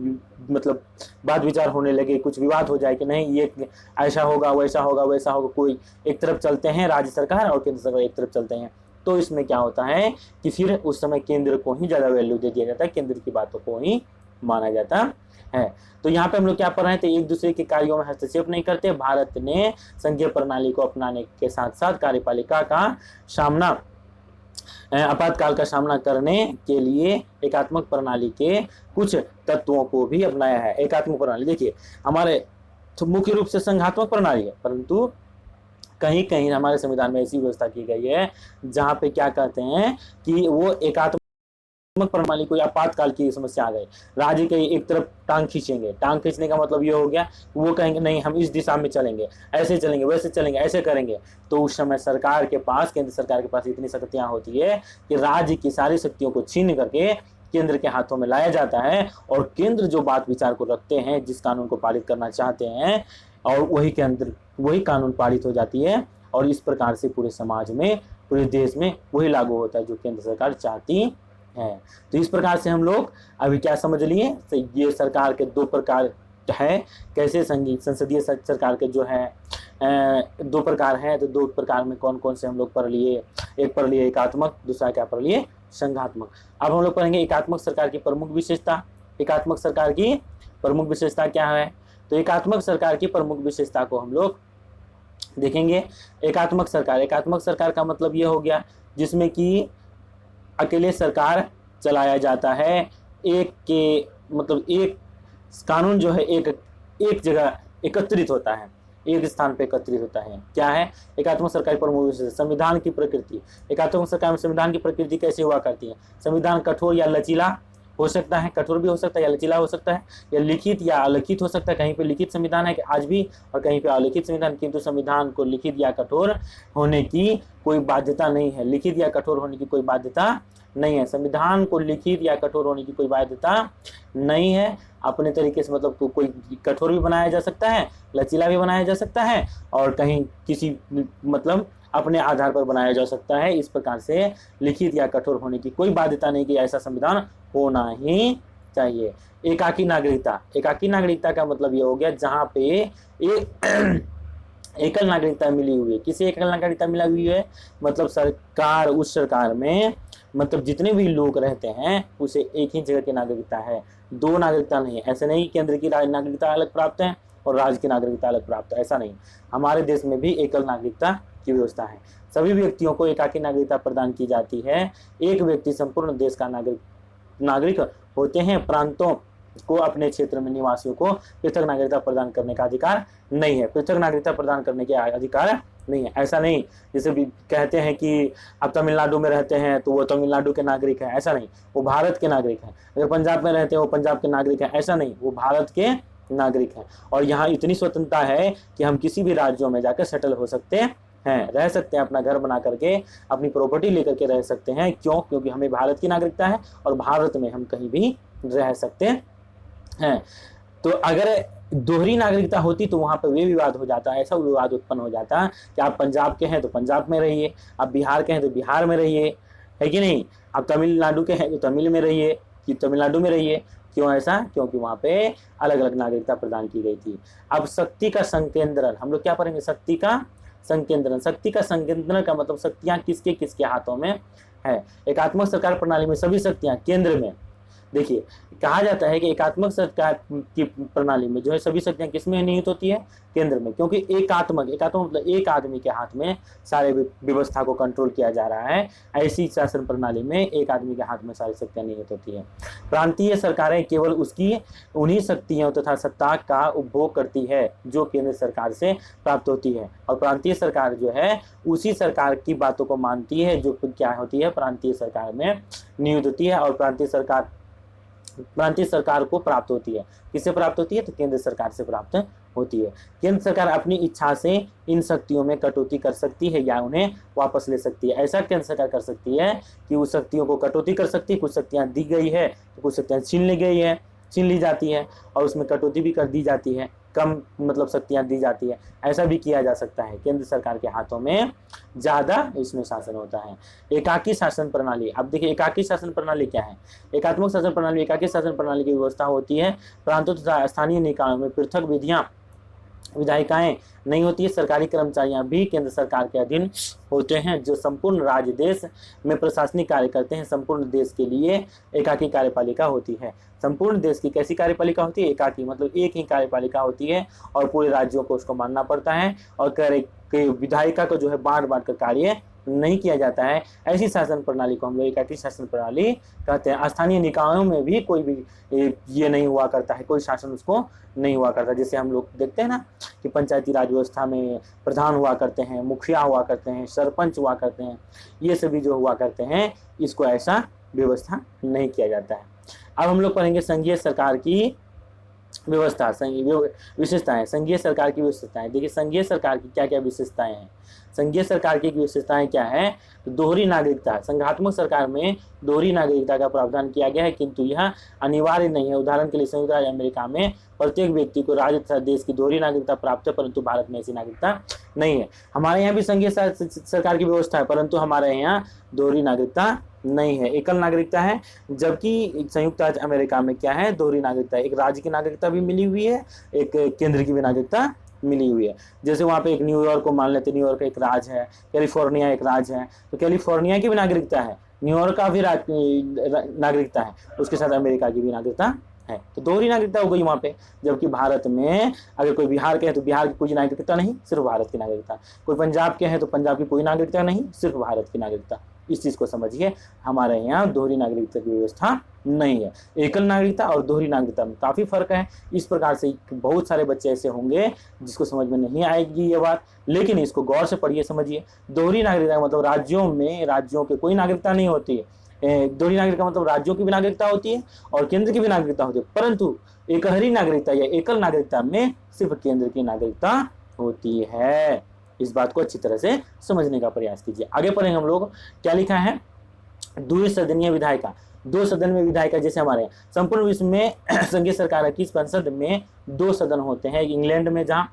[SPEAKER 1] मतलब बात विचार होने लगे, कुछ विवाद हो जाए कि नहीं ये ऐसा होगा वैसा होगा वैसा होगा, कोई एक तरफ चलते हैं राज्य सरकार और केंद्र सरकार एक तरफ चलते हैं, तो इसमें क्या होता है कि फिर उस समय केंद्र को ही ज्यादा वैल्यू दे दिया जाता है, केंद्र की बातों को ही माना जाता है। तो यहाँ पे हम लोग क्या पढ़ रहे हैं, तो एक दूसरे के कार्यों में हस्तक्षेप नहीं करते। भारत ने संघीय प्रणाली को अपनाने के साथ साथ कार्यपालिका का सामना, आपातकाल का सामना करने के लिए एकात्मक प्रणाली के कुछ तत्वों को भी अपनाया है। एकात्मक प्रणाली देखिए हमारे तो मुख्य रूप से संघात्मक प्रणाली है, परंतु कहीं कहीं हमारे संविधान में ऐसी व्यवस्था की गई है जहां पे क्या कहते हैं कि वो एकात्मक प्रणाली कोई आपातकाल की समस्या आ गई, राज्य के एक तरफ टांग खींचेंगे, टांग खींचने का मतलब ये हो गया वो कहेंगे नहीं हम इस दिशा में चलेंगे, ऐसे चलेंगे वैसे चलेंगे ऐसे करेंगे, तो उस समय सरकार के पास, केंद्र सरकार के पास इतनी शक्तियां होती है कि राज्य की सारी शक्तियों को छीन करके केंद्र के हाथों में लाया जाता है, और केंद्र जो बात विचार को रखते हैं, जिस कानून को पारित करना चाहते हैं, और वही कानून पारित हो जाती है, और इस प्रकार से पूरे समाज में, पूरे देश में वही लागू होता है जो केंद्र सरकार चाहती है। तो इस प्रकार से हम लोग अभी क्या समझ लिए, तो ये सरकार के दो प्रकार है, कैसे संसदीय सरकार के जो है दो प्रकार हैं, तो दो प्रकार में कौन कौन से हम लोग पढ़ लिए, एक पढ़ लिए एकात्मक, दूसरा क्या पढ़ लिए संघात्मक। अब हम लोग पढ़ेंगे एकात्मक सरकार की प्रमुख विशेषता। एकात्मक सरकार की प्रमुख विशेषता क्या है, तो एकात्मक सरकार की प्रमुख विशेषता को हम लोग देखेंगे। एकात्मक सरकार का मतलब ये हो गया जिसमें कि अकेले सरकार चलाया जाता है, एक के मतलब एक कानून जो है एक जगह एकत्रित होता है, एक स्थान पे एकत्रित होता है। क्या है एकात्मक सरकार की प्रमुख विशेषता, संविधान की प्रकृति। एकात्मक सरकार में संविधान की प्रकृति कैसे हुआ करती है, संविधान कठोर या लचीला हो सकता है, कठोर भी हो सकता है या लचीला हो सकता है, या लिखित या अलिखित हो सकता है। कहीं पे लिखित संविधान है कि आज भी, और कहीं पे अलिखित संविधान, किंतु संविधान को लिखित या कठोर होने की कोई बाध्यता नहीं है, लिखित या कठोर होने की कोई बाध्यता नहीं है, संविधान को लिखित या कठोर होने की कोई बाध्यता नहीं है। अपने तरीके से मतलब तो कोई कठोर भी बनाया जा सकता है, लचीला भी बनाया जा सकता है, और कहीं किसी मतलब अपने आधार पर बनाया जा सकता है। इस प्रकार से लिखित या कठोर होने की कोई बाध्यता नहीं कि ऐसा संविधान होना ही चाहिए। एकाकी नागरिकता, एकाकी नागरिकता का मतलब ये हो गया जहां पे एक एकल नागरिकता मिली हुई है। किसे एकल नागरिकता मिला हुई है, मतलब सरकार, उस सरकार में मतलब जितने भी लोग रहते हैं उसे एक ही जगह की नागरिकता है, दो नागरिकता नहीं है। ऐसे नहीं केंद्र की नागरिकता अलग प्राप्त है और राज्य की नागरिकता अलग प्राप्त है, ऐसा नहीं। हमारे देश में भी एकल नागरिकता की व्यवस्था है। सभी व्यक्तियों को एकाकी नागरिकता प्रदान की जाती है। एक व्यक्ति संपूर्ण देश का नागरिक होते हैं। प्रांतों को अपने क्षेत्र में निवासियों को पृथक नागरिकता प्रदान करने का अधिकार नहीं है, पृथक नागरिकता प्रदान करने के अधिकार नहीं है। ऐसा नहीं जैसे भी कहते हैं कि अब तमिलनाडु में रहते हैं तो वो तमिलनाडु के नागरिक हैं, ऐसा नहीं, वो भारत के नागरिक हैं। अगर पंजाब में रहते हैं वो पंजाब के नागरिक हैं, ऐसा नहीं, वो भारत के नागरिक हैं। और यहाँ इतनी स्वतंत्रता है कि हम किसी भी राज्यों में जाकर सेटल हो सकते हैं, रह सकते हैं, अपना घर बना करके अपनी प्रॉपर्टी लेकर के रह सकते हैं। क्यों? क्योंकि हमें भारत की नागरिकता है और भारत में हम कहीं भी रह सकते हैं। तो अगर दोहरी नागरिकता होती तो वहां पर वे विवाद हो जाता है, ऐसा विवाद उत्पन्न हो जाता कि आप पंजाब के हैं तो पंजाब में रहिए, आप बिहार के हैं तो बिहार में रहिए, है कि नहीं, आप तमिलनाडु के हैं तो तमिल में रहिए कि तमिलनाडु में रहिए। क्यों ऐसा? क्योंकि वहां पे अलग अलग नागरिकता प्रदान की गई थी। अब शक्ति का संकेंद्रण हम लोग क्या पढ़ेंगे, शक्ति का संकेंद्रण। शक्ति का संकेंद्रण का मतलब शक्तियां किसके किसके हाथों में है। एकात्मक सरकार प्रणाली में सभी शक्तियां केंद्र में, देखिए कहा जाता है कि एकात्मक सरकार की प्रणाली में जो है सभी शक्तियां किसमें निहित होती है, केंद्र में। क्योंकि एकात्मक मतलब एक आदमी के हाथ में सारे व्यवस्था को कंट्रोल किया जा रहा है, ऐसी शासन प्रणाली में एक आदमी के हाथ में सारी शक्तियां निहित होती है। प्रांतीय सरकारें केवल उसकी उन्हीं शक्तियों तथा सत्ता का उपभोग करती है जो केंद्र सरकार से प्राप्त होती है, और प्रांतीय सरकार जो है उसी सरकार की बातों को मानती है जो क्या होती है, प्रांतीय सरकार में निहित होती है। और प्रांतीय सरकार प्रांतीय सरकार को प्राप्त होती है। किससे प्राप्त होती है? तो केंद्र सरकार से प्राप्त होती है। केंद्र सरकार अपनी इच्छा से इन शक्तियों में कटौती कर सकती है या उन्हें वापस ले सकती है। ऐसा केंद्र सरकार कर सकती है कि उस शक्तियों को कटौती कर सकती है, कुछ शक्तियां दी गई है तो कुछ शक्तियां छीन ली जाती है और उसमें कटौती भी कर दी जाती है, कम मतलब शक्तियां दी जाती है। ऐसा भी किया जा सकता है। केंद्र सरकार के हाथों में ज्यादा इसमें शासन होता है। एकाकी शासन प्रणाली, अब देखिए एकाकी शासन प्रणाली क्या है। एकात्मक शासन प्रणाली, एकाकी शासन प्रणाली की व्यवस्था होती है। प्रांतों तथा स्थानीय निकायों में पृथक विधायिकाएं नहीं होती है। सरकारी कर्मचारियां भी केंद्र सरकार के अधीन होते हैं जो संपूर्ण राज्य देश में प्रशासनिक कार्य करते हैं। संपूर्ण देश के लिए एकाकी कार्यपालिका होती है। संपूर्ण देश की कैसी कार्यपालिका होती है? एकाकी, मतलब एक ही कार्यपालिका होती है और पूरे राज्यों को उसको मानना पड़ता है और विधायिका को जो है बांट कर कार्य नहीं किया जाता है। ऐसी शासन प्रणाली को हम लोग एकाकी शासन प्रणाली कहते हैं। स्थानीय निकायों में भी कोई भी ये नहीं हुआ करता है, कोई शासन उसको नहीं हुआ करता। जैसे हम लोग देखते हैं ना कि पंचायती राज व्यवस्था में प्रधान हुआ करते हैं, मुखिया हुआ करते हैं, सरपंच हुआ करते हैं, ये सभी जो हुआ करते हैं, इसको ऐसा व्यवस्था नहीं किया जाता है। अब हम लोग पढ़ेंगे संघीय सरकार की व्यवस्था, विशेषताएं। संघीय सरकार की विशेषताएं, देखिए संघीय सरकार की क्या क्या विशेषताएं हैं। संघीय सरकार की विशेषताएं क्या है? तो दोहरी नागरिकता। संघात्मक सरकार में दोहरी नागरिकता का प्रावधान किया गया है, किंतु यह अनिवार्य नहीं है। उदाहरण के लिए संयुक्त राज्य अमेरिका में प्रत्येक व्यक्ति को राज्य तथा देश की दोहरी नागरिकता प्राप्त है, परंतु भारत में ऐसी नागरिकता नहीं है। हमारे यहाँ भी संघीय सरकार की व्यवस्था है, परंतु हमारे यहाँ दोहरी नागरिकता नहीं है, एकल नागरिकता है। जबकि संयुक्त राज्य अमेरिका में क्या है? दोहरी नागरिकता, एक राज्य की नागरिकता भी मिली हुई है, एक केंद्र की भी नागरिकता मिली हुई है। जैसे वहाँ पे एक न्यूयॉर्क को मान लेते, न्यूयॉर्क एक राज्य है, कैलिफोर्निया एक राज्य है, तो कैलिफोर्निया की भी नागरिकता है, न्यूयॉर्क का भी नागरिकता है, उसके साथ अमेरिका की भी नागरिकता है। तो दोहरी नागरिकता हो गई वहाँ पे। जबकि भारत में अगर कोई बिहार के है तो बिहार की कोई नागरिकता नहीं, सिर्फ भारत की नागरिकता। कोई पंजाब के हैं तो पंजाब की कोई नागरिकता नहीं, सिर्फ भारत की नागरिकता। इस चीज को समझिए, हमारे यहाँ दोहरी नागरिकता की व्यवस्था नहीं है। एकल नागरिकता और दोहरी नागरिकता में काफी फर्क है। इस प्रकार से बहुत सारे बच्चे ऐसे होंगे जिसको समझ में नहीं आएगी ये बात, लेकिन इसको गौर से पढ़िए, समझिए। दोहरी नागरिकता मतलब राज्यों के कोई नागरिकता नहीं होती है। दोहरी नागरिकता मतलब राज्यों की भी नागरिकता होती है और केंद्र की भी नागरिकता होती है, परंतु एकहरी नागरिकता या एकल नागरिकता में सिर्फ केंद्र की नागरिकता होती है। इस बात को अच्छी तरह से समझने का प्रयास कीजिए। आगे पढ़ेंगे हम लोग, क्या लिखा है? द्विसदनीय विधायिका, दो सदन में विधायिका। जैसे हमारे यहाँ संपूर्ण विश्व में संघीय सरकार की संसद में 2 सदन होते हैं। इंग्लैंड में जहाँ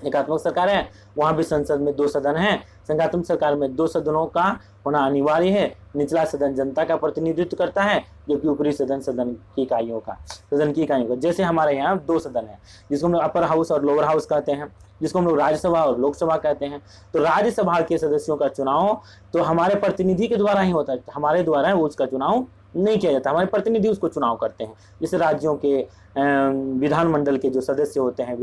[SPEAKER 1] एकात्मक सरकार है वहां भी संसद में 2 सदन है। संघात्मक सरकार में 2 सदनों का होना अनिवार्य है। निचला सदन जनता का प्रतिनिधित्व करता है, जबकि ऊपरी सदन सदन की इकाइयों का। जैसे हमारे यहाँ 2 सदन है, जिसको हम लोग अपर हाउस और लोअर हाउस कहते हैं, जिसको हम लोग राज्यसभा और लोकसभा कहते हैं। तो राज्यसभा के सदस्यों का चुनाव तो हमारे प्रतिनिधि के द्वारा ही होता है, हमारे द्वारा उसका चुनाव नहीं किया जाता, हमारे प्रतिनिधि उसको चुनाव करते हैं। जैसे राज्यों के विधानमंडल के जो सदस्य होते हैं,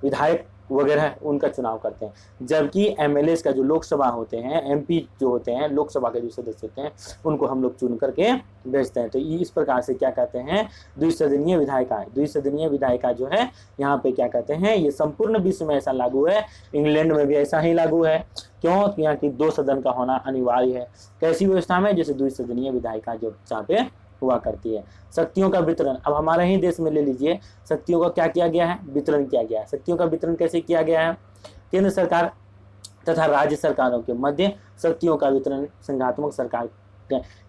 [SPEAKER 1] विधायक वगैरह, उनका चुनाव करते हैं। जबकि एमएलए का जो लोकसभा होते हैं, एमपी जो होते हैं, लोकसभा के जो सदस्य होते हैं, उनको हम लोग चुन करके भेजते हैं। तो इस प्रकार से क्या कहते हैं? द्विसदनीय विधायिका। द्विसदनीय विधायिका जो है यहाँ पे क्या कहते हैं? ये संपूर्ण विश्व में ऐसा लागू है, इंग्लैंड में भी ऐसा ही लागू है। क्यों? यहाँ की 2 सदन का होना अनिवार्य है। कैसी व्यवस्था में? जैसे द्विसदनीय विधायिका जो जहाँ पे हुआ करती है। शक्तियों का वितरण, अब हमारे ही देश में ले लीजिए, शक्तियों का क्या किया गया है? वितरण किया गया है। शक्तियों का वितरण कैसे किया गया है? केंद्र सरकार तथा राज्य सरकारों के मध्य शक्तियों का वितरण संघात्मक सरकार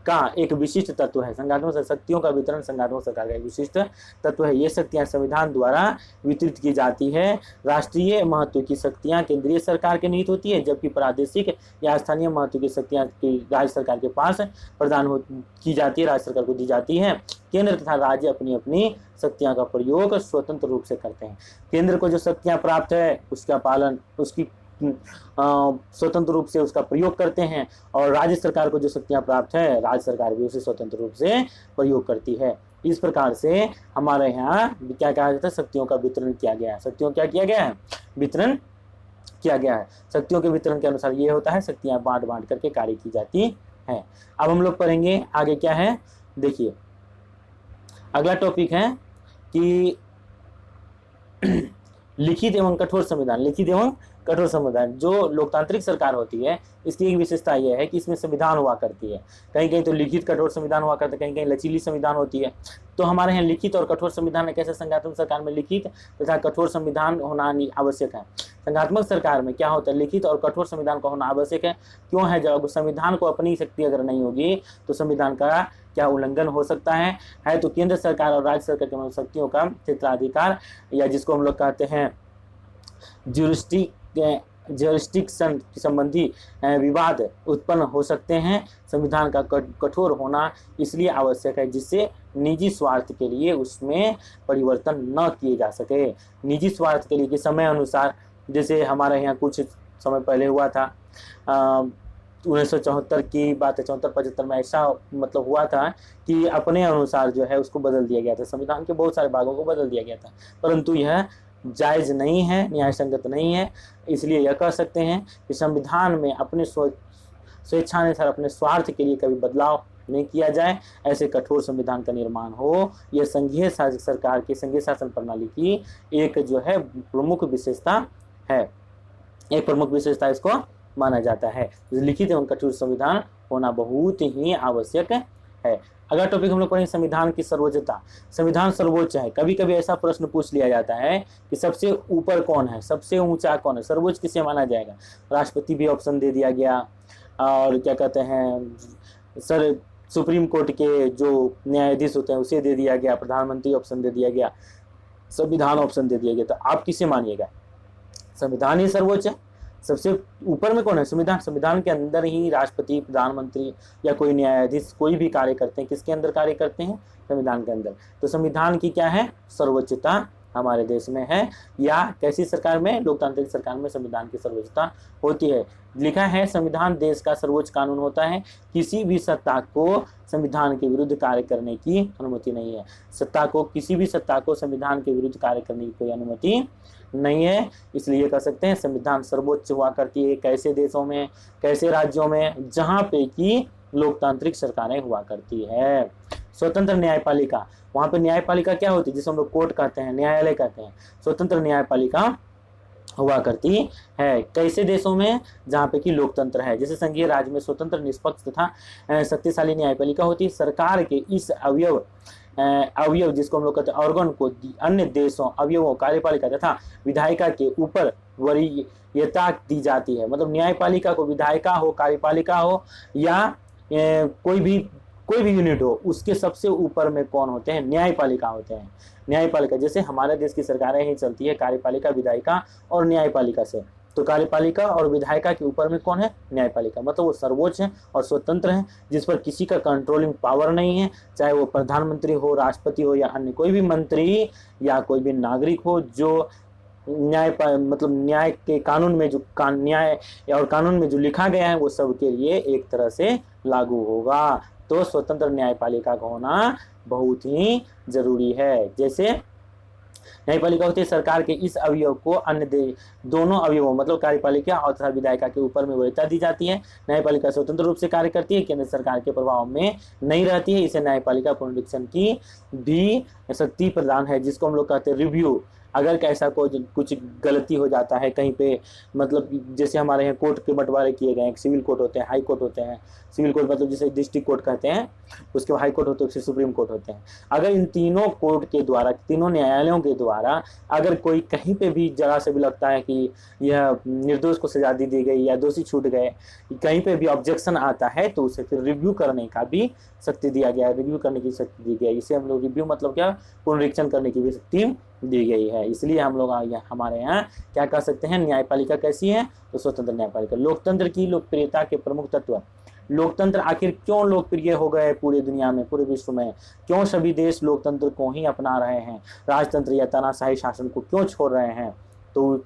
[SPEAKER 1] का एक विशिष्ट तत्व है। संघात्मक शक्तियों का वितरण संघात्मक सरकार का एक विशिष्ट तत्व है। ये शक्तियां संविधान द्वारा वितरित की जाती है। राष्ट्रीय महत्व की शक्तियां केंद्रीय सरकार के निहित होती है, जबकि प्रादेशिक या स्थानीय महत्व की शक्तियां राज्य सरकार के पास प्रदान की जाती है, राज्य सरकार को दी जाती है। केंद्र तथा राज्य अपनी अपनी शक्तियां का प्रयोग स्वतंत्र रूप से करते हैं। केंद्र को जो शक्तियां प्राप्त है उसका पालन, उसकी स्वतंत्र रूप से उसका प्रयोग करते हैं, और राज्य सरकार को जो शक्तियां प्राप्त है, राज्य सरकार भी उसे स्वतंत्र रूप से प्रयोग करती है। इस प्रकार से हमारे यहाँ क्या कहा जाता है? शक्तियों का वितरण किया गया है। शक्तियों क्या किया गया है? वितरण किया गया है। शक्तियों के वितरण के अनुसार ये होता है, शक्तियां बांट बांट करके कार्य की जाती है। अब हम लोग पढ़ेंगे आगे क्या है, देखिए अगला टॉपिक है कि लिखित एवं कठोर संविधान, लिखित एवं कठोर संविधान। जो लोकतांत्रिक सरकार होती है इसकी एक विशेषता यह है कि इसमें संविधान हुआ करती है, कहीं कहीं तो लिखित कठोर संविधान हुआ करता है, कहीं कहीं लचीली संविधान होती है। तो हमारे यहाँ लिखित और कठोर संविधान है। कैसे? संघात्मक सरकार में लिखित तथा कठोर संविधान होना आवश्यक है। संघात्मक सरकार में क्या होता है? लिखित और कठोर संविधान का होना आवश्यक है। क्यों है? जब संविधान को अपनी शक्ति अगर नहीं होगी तो संविधान का क्या उल्लंघन हो सकता है तो केंद्र सरकार और राज्य सरकार की शक्तियों का क्षेत्राधिकार, या जिसको हम लोग कहते हैं ज्यूरिस्डिक्शन संबंधी विवाद उत्पन्न हो सकते हैं। संविधान का कठोर होना इसलिए आवश्यक है जिससे निजी स्वार्थ के लिए उसमें परिवर्तन न किए जा सके। निजी स्वार्थ के लिए कि समय अनुसार, जैसे हमारे यहाँ कुछ समय पहले हुआ था 1974 की बात है, 74-75 में ऐसा मतलब हुआ था कि अपने अनुसार जो है उसको बदल दिया गया था, संविधान के बहुत सारे भागों को बदल दिया गया था, परंतु यह जायज़ नहीं है, न्याय संगत नहीं है। इसलिए यह कह सकते हैं कि संविधान में अपने स्वेच्छानुसार अपने स्वार्थ के लिए कभी बदलाव नहीं किया जाए, ऐसे कठोर संविधान का निर्माण हो। यह संघीय सरकार की, संघीय शासन प्रणाली की एक जो है प्रमुख विशेषता है, एक प्रमुख विशेषता इसको माना जाता है। लिखित एवं कठोर संविधान होना बहुत ही आवश्यक है। अगला टॉपिक हम लोग पढ़ेंगे संविधान की सर्वोच्चता। संविधान सर्वोच्च है। कभी कभी ऐसा प्रश्न पूछ लिया जाता है कि सबसे ऊपर कौन है, सबसे ऊंचा कौन है, सर्वोच्च किसे माना जाएगा? राष्ट्रपति भी ऑप्शन दे दिया गया, और क्या कहते हैं सुप्रीम कोर्ट के जो न्यायाधीश होते हैं उसे दे दिया गया, प्रधानमंत्री ऑप्शन दे दिया गया, संविधान ऑप्शन दे दिया गया। तो आप किसे मानिएगा? संविधान ही सर्वोच्च है। सबसे ऊपर में कौन है? संविधान। संविधान के अंदर ही राष्ट्रपति, प्रधानमंत्री या कोई न्यायाधीश कोई भी कार्य करते हैं। किसके अंदर कार्य करते हैं? संविधान के अंदर। तो संविधान की क्या है? सर्वोच्चता हमारे देश में है। या कैसी सरकार में? लोकतांत्रिक सरकार में संविधान की सर्वोच्चता होती है। लिखा है संविधान देश का सर्वोच्च कानून होता है। किसी भी सत्ता को संविधान के विरुद्ध कार्य करने की अनुमति नहीं है। किसी भी सत्ता को संविधान के विरुद्ध कार्य करने की कोई अनुमति नहीं है। इसलिए कह सकते हैं संविधान सर्वोच्च हुआ करती है। कैसे देशों में, कैसे राज्यों में? जहां पे कि लोकतांत्रिक सरकारें हुआ करती है। स्वतंत्र न्यायपालिका, वहां पे न्यायपालिका क्या होती है? जिसे हम लोग कोर्ट कहते हैं, न्यायालय कहते हैं। स्वतंत्र न्यायपालिका हुआ करती है। कैसे देशों में? जहाँ पे कि लोकतंत्र है। जैसे संघीय राज्य में स्वतंत्र, निष्पक्ष तथा शक्तिशाली न्यायपालिका होती है। सरकार के इस अवयव जिसको हम लोग कहते हैं ऑर्गन को अन्य देशों, अवयवों, कार्यपालिका तथा विधायिका के ऊपर वरीयता दी जाती है। मतलब न्यायपालिका को विधायिका हो, कार्यपालिका हो या कोई भी यूनिट हो, उसके सबसे ऊपर में कौन होते हैं? न्यायपालिका होते हैं। न्यायपालिका, जैसे हमारे देश की सरकारें ही चलती है कार्यपालिका, विधायिका और न्यायपालिका से। तो कार्यपालिका और विधायिका के ऊपर में कौन है? न्यायपालिका। मतलब वो सर्वोच्च है और स्वतंत्र है, जिस पर किसी का कंट्रोलिंग पावर नहीं है, चाहे वो प्रधानमंत्री हो, राष्ट्रपति हो या अन्य कोई भी मंत्री या कोई भी नागरिक हो, जो न्याय के कानून में जो न्याय और कानून में जो लिखा गया है वो सबके लिए एक तरह से लागू होगा। तो स्वतंत्र न्यायपालिका का होना बहुत ही जरूरी है। जैसे न्यायपालिका होती है सरकार के इस अवयव को अन्य दोनों अवयवों मतलब कार्यपालिका और तथा विधायिका के ऊपर में वरीयता दी जाती है। न्यायपालिका स्वतंत्र रूप से कार्य करती है, केंद्र सरकार के प्रभाव में नहीं रहती है। इसे न्यायपालिका पुनरीक्षण की भी शक्ति प्रदान है, जिसको हम लोग कहते हैं रिव्यू। अगर कैसा कुछ गलती हो जाता है कहीं पे, मतलब जैसे हमारे यहाँ कोर्ट के बंटवारे किए गए हैं, सिविल कोर्ट होते हैं, हाई कोर्ट होते हैं। सिविल कोर्ट मतलब जिसे डिस्ट्रिक्ट कोर्ट कहते हैं, उसके हाई कोर्ट होते हैं, उसके सुप्रीम कोर्ट होते हैं। अगर इन तीनों कोर्ट के द्वारा, तीनों न्यायालयों के द्वारा अगर कोई कहीं पे भी जरा से भी लगता है कि यह निर्दोष को सजा दी गई या दोषी छूट गए, कहीं पे भी ऑब्जेक्शन आता है, तो उसे फिर रिव्यू करने का भी शक्ति दिया गया है, रिव्यू करने की शक्ति दी गई है। इसे हम लोग रिव्यू मतलब क्या, पुनरीक्षण करने की भी शक्ति दी गई है। इसलिए हम लोग हमारे यहाँ क्या कह सकते हैं, न्यायपालिका कैसी है, तो स्वतंत्र न्यायपालिका। लोकतंत्र की लोकप्रियता के प्रमुख तत्व। लोकतंत्र आखिर क्यों लोकप्रिय हो गए पूरी दुनिया में, पूरे विश्व में? क्यों सभी देश लोकतंत्र को ही अपना रहे हैं, राजतंत्र या तानाशाही शासन को क्यों छोड़ रहे हैं? तो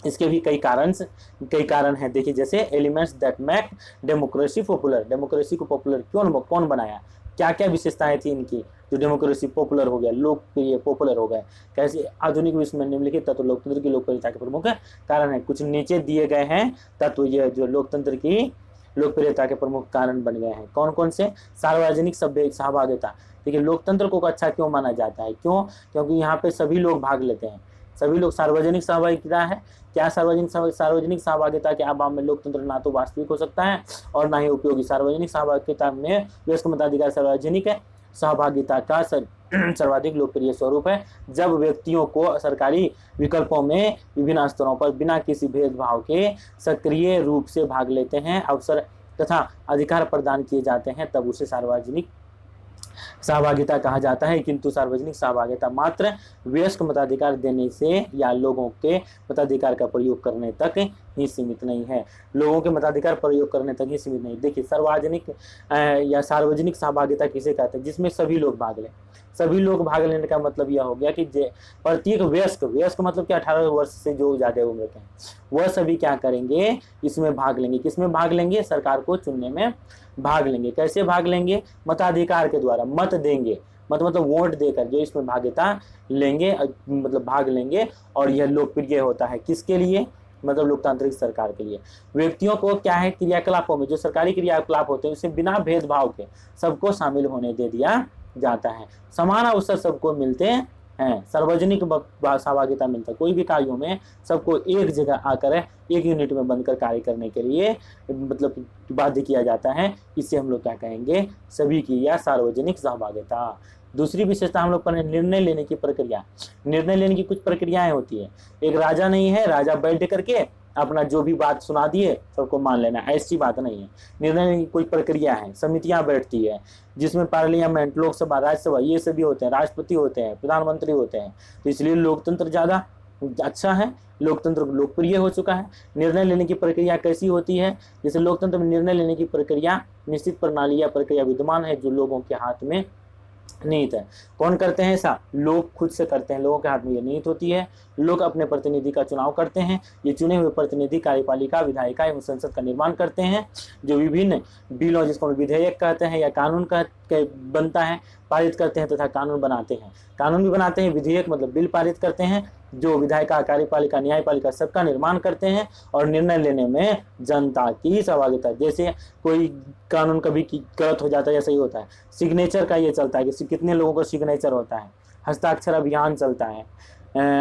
[SPEAKER 1] इसके भी कई कारण हैं। देखिए, जैसे elements that make democracy popular. Democracy को पॉपुलर कौन बनाया? क्या क्या विशेषताएं थी इनकी जो डेमोक्रेसी पॉपुलर हो गया, लोकप्रिय पॉपुलर हो गए? कैसे? आधुनिक विश्व में निम्नलिखित तत्व लोकतंत्र की लोकप्रियता के प्रमुख कारण है। कुछ नीचे दिए गए हैं तत्व, ये जो लोकतंत्र की लोकप्रियता के प्रमुख कारण बन गए हैं। कौन कौन से? सार्वजनिक सहभागिता। देखिए, लोकतंत्र को अच्छा क्यों माना जाता है? क्योंकि यहाँ पे सभी लोग भाग लेते हैं। सभी लोग सार्वजनिक सहभागिता है। क्या सार्वजनिक सहभागिता के अभाव में लोकतंत्र ना तो वास्तविक हो सकता है और ना ही उपयोगी। सार्वजनिक सहभागिता में वयस्क मताधिकार सार्वजनिक सहभागिता का सर्वाधिक लोकप्रिय स्वरूप है, जब व्यक्तियों को सरकारी विकल्पों में विभिन्न स्तरों पर बिना किसी भेदभाव के सक्रिय रूप से भाग लेते हैं अवसर तथा अधिकार प्रदान किए जाते हैं, तब उसे सार्वजनिक सहभागिता कहा जाता है। किंतु सार्वजनिक सहभागिता मात्र वयस्क मताधिकार देने से या लोगों के मताधिकार का प्रयोग करने तक ही सीमित नहीं है। लोगों के मताधिकार प्रयोग करने तक ही सीमित नहीं। देखिए, या सार्वजनिक सहभागिता किसे कहते हैं? जिसमें सभी लोग भाग लें। सभी लोग भाग लेने का मतलब यह हो गया कि प्रत्येक वयस्क मतलब कि 18 वर्ष से जो ज्यादा उम्र के हैं वह सभी क्या करेंगे? इसमें भाग लेंगे। किसमें भाग लेंगे? सरकार को चुनने में भाग लेंगे। कैसे भाग लेंगे? मताधिकार के द्वारा, मत देंगे, मतलब वोट देकर जो इसमें भागिता लेंगे, मतलब भाग लेंगे। और यह लोकप्रिय होता है किसके लिए? मतलब लोकतांत्रिक सरकार के लिए। व्यक्तियों को क्या है, क्रियाकलापों में जो सरकारी क्रियाकलाप होते हैं उसमें बिना भेदभाव के सबको शामिल होने दे दिया जाता है। समान अवसर सबको मिलते हैं। सार्वजनिक सहभागिता मिलता है। कोई भी कार्यों में सबको एक जगह आकर एक यूनिट में बनकर कार्य करने के लिए मतलब बाध्य किया जाता है। इसे हम लोग क्या कहेंगे? सभी की या सार्वजनिक सहभागिता। दूसरी विशेषता हम लोग पर निर्णय लेने की प्रक्रिया। निर्णय लेने की कुछ प्रक्रियाएं होती है। एक राजा नहीं है, राजा बैठ करके अपना जो भी बात सुना दिए सबको मान लेना, ऐसी बात नहीं है। निर्णय लेने की कोई प्रक्रिया है, समितियां बैठती है जिसमें पार्लियामेंट, लोकसभा, राज्यसभा ये सभी होते हैं, राष्ट्रपति होते हैं, प्रधानमंत्री होते हैं। तो इसलिए लोकतंत्र ज्यादा अच्छा है, लोकतंत्र लोकप्रिय हो चुका है। निर्णय लेने की प्रक्रिया कैसी होती है? जैसे लोकतंत्र में निर्णय लेने की प्रक्रिया निश्चित प्रणाली या प्रक्रिया विद्यमान है जो लोगों के हाथ में नीति है। कौन करते हैं ऐसा? लोग खुद से करते हैं। लोगों के हाथ में ये नीति होती है। लोग अपने प्रतिनिधि का चुनाव करते हैं। ये चुने हुए प्रतिनिधि कार्यपालिका, विधायिका एवं संसद का निर्माण करते हैं। जो विभिन्न बिलों, जिसको विधेयक कहते हैं या कानून बनता है, पारित करते हैं तथा कानून बनाते हैं। कानून भी बनाते हैं, विधेयक मतलब बिल पारित करते हैं, जो विधायिका, कार्यपालिका, न्यायपालिका सबका निर्माण करते हैं। और निर्णय लेने में जनता की सहभागिता। जैसे कोई कानून कभी गलत हो जाता है या सही होता है, सिग्नेचर का ये चलता है कि कितने लोगों का सिग्नेचर होता है, हस्ताक्षर अभियान चलता है,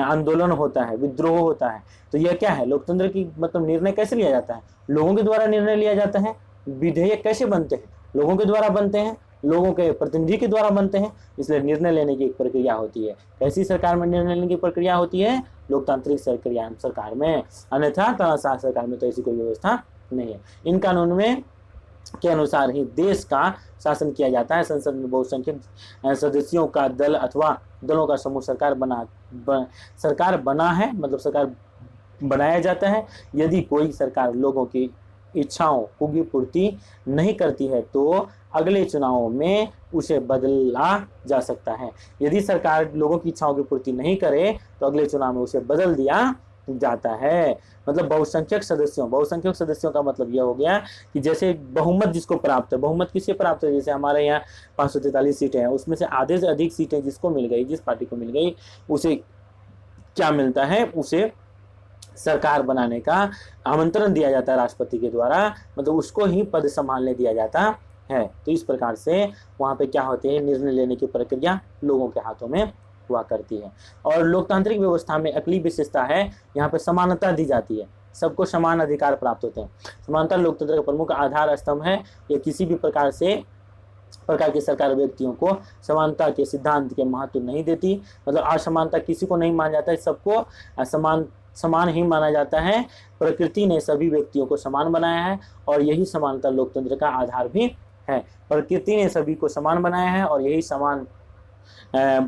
[SPEAKER 1] आंदोलन होता है, विद्रोह होता है। तो यह क्या है? लोकतंत्र की मतलब निर्णय कैसे लिया जाता है? लोगों के द्वारा निर्णय लिया जाता है। विधेयक कैसे बनते हैं? लोगों के द्वारा बनते हैं, लोगों के प्रतिनिधि के द्वारा बनते हैं। इसलिए निर्णय लेने की एक प्रक्रिया होती है। कैसी सरकार में निर्णय लेने की प्रक्रिया होती है? लोकतांत्रिक सरकार में। अन्यथा तानाशाह सरकार में तो ऐसी कोई व्यवस्था नहीं है। इन कानून में के अनुसार ही देश का शासन किया जाता है। संसद में बहुसंख्यक सदस्यों का दल अथवा दलों का समूह सरकार बना है, मतलब सरकार बनाया जाता है। यदि कोई सरकार लोगों की इच्छाओं की पूर्ति नहीं करती है तो अगले चुनावों में उसे बदला जा सकता है। यदि सरकार लोगों की इच्छाओं की पूर्ति नहीं करे तो अगले चुनाव में उसे बदल दिया जाता है। मतलब बहुसंख्यक सदस्यों का मतलब यह हो गया कि जैसे बहुमत जिसको प्राप्त है, बहुमत किसे प्राप्त है? जैसे हमारे यहाँ 543 सीटें हैं, उसमें से आधे से अधिक सीटें जिसको मिल गई, जिस पार्टी को मिल गई, उसे क्या मिलता है? उसे सरकार बनाने का आमंत्रण दिया जाता है राष्ट्रपति के द्वारा, मतलब उसको ही पद संभालने दिया जाता है। तो इस प्रकार से वहाँ पे क्या होते हैं? निर्णय लेने की प्रक्रिया लोगों के हाथों में हुआ करती है। और लोकतांत्रिक व्यवस्था में अगली विशेषता है, यहाँ पे समानता दी जाती है। सबको समान अधिकार प्राप्त होते हैं। समानता लोकतंत्र का प्रमुख आधार स्तंभ है। ये किसी भी प्रकार की सरकार व्यक्तियों को समानता के सिद्धांत के महत्व नहीं देती। मतलब असमानता किसी को नहीं माना जाता है, सबको समान ही माना जाता है। प्रकृति ने सभी व्यक्तियों को समान बनाया है और यही समानता लोकतंत्र का आधार भी है। प्रकृति ने सभी को समान बनाया है और यही समान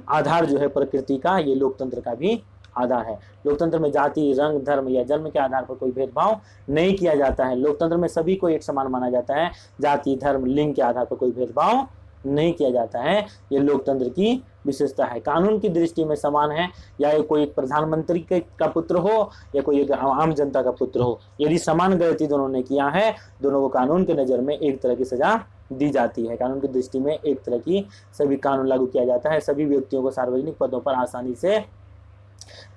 [SPEAKER 1] आधार जो है प्रकृति का, ये लोकतंत्र का भी आधार है। लोकतंत्र में जाति, रंग, धर्म या जन्म के आधार पर कोई भेदभाव नहीं किया जाता है। लोकतंत्र में सभी को एक समान माना जाता है। जाति, धर्म, लिंग के आधार पर कोई भेदभाव नहीं किया जाता है। ये लोकतंत्र की विशेषता है। कानून की दृष्टि में समान है, या कोई एक प्रधानमंत्री का पुत्र हो या कोई एक आम जनता का पुत्र हो, यदि समान गलती दोनों ने किया है, दोनों को कानून के नज़र में एक तरह की सजा दी जाती है। कानून की दृष्टि में एक तरह की सभी कानून लागू किया जाता है। सभी व्यक्तियों को सार्वजनिक पदों पर आसानी से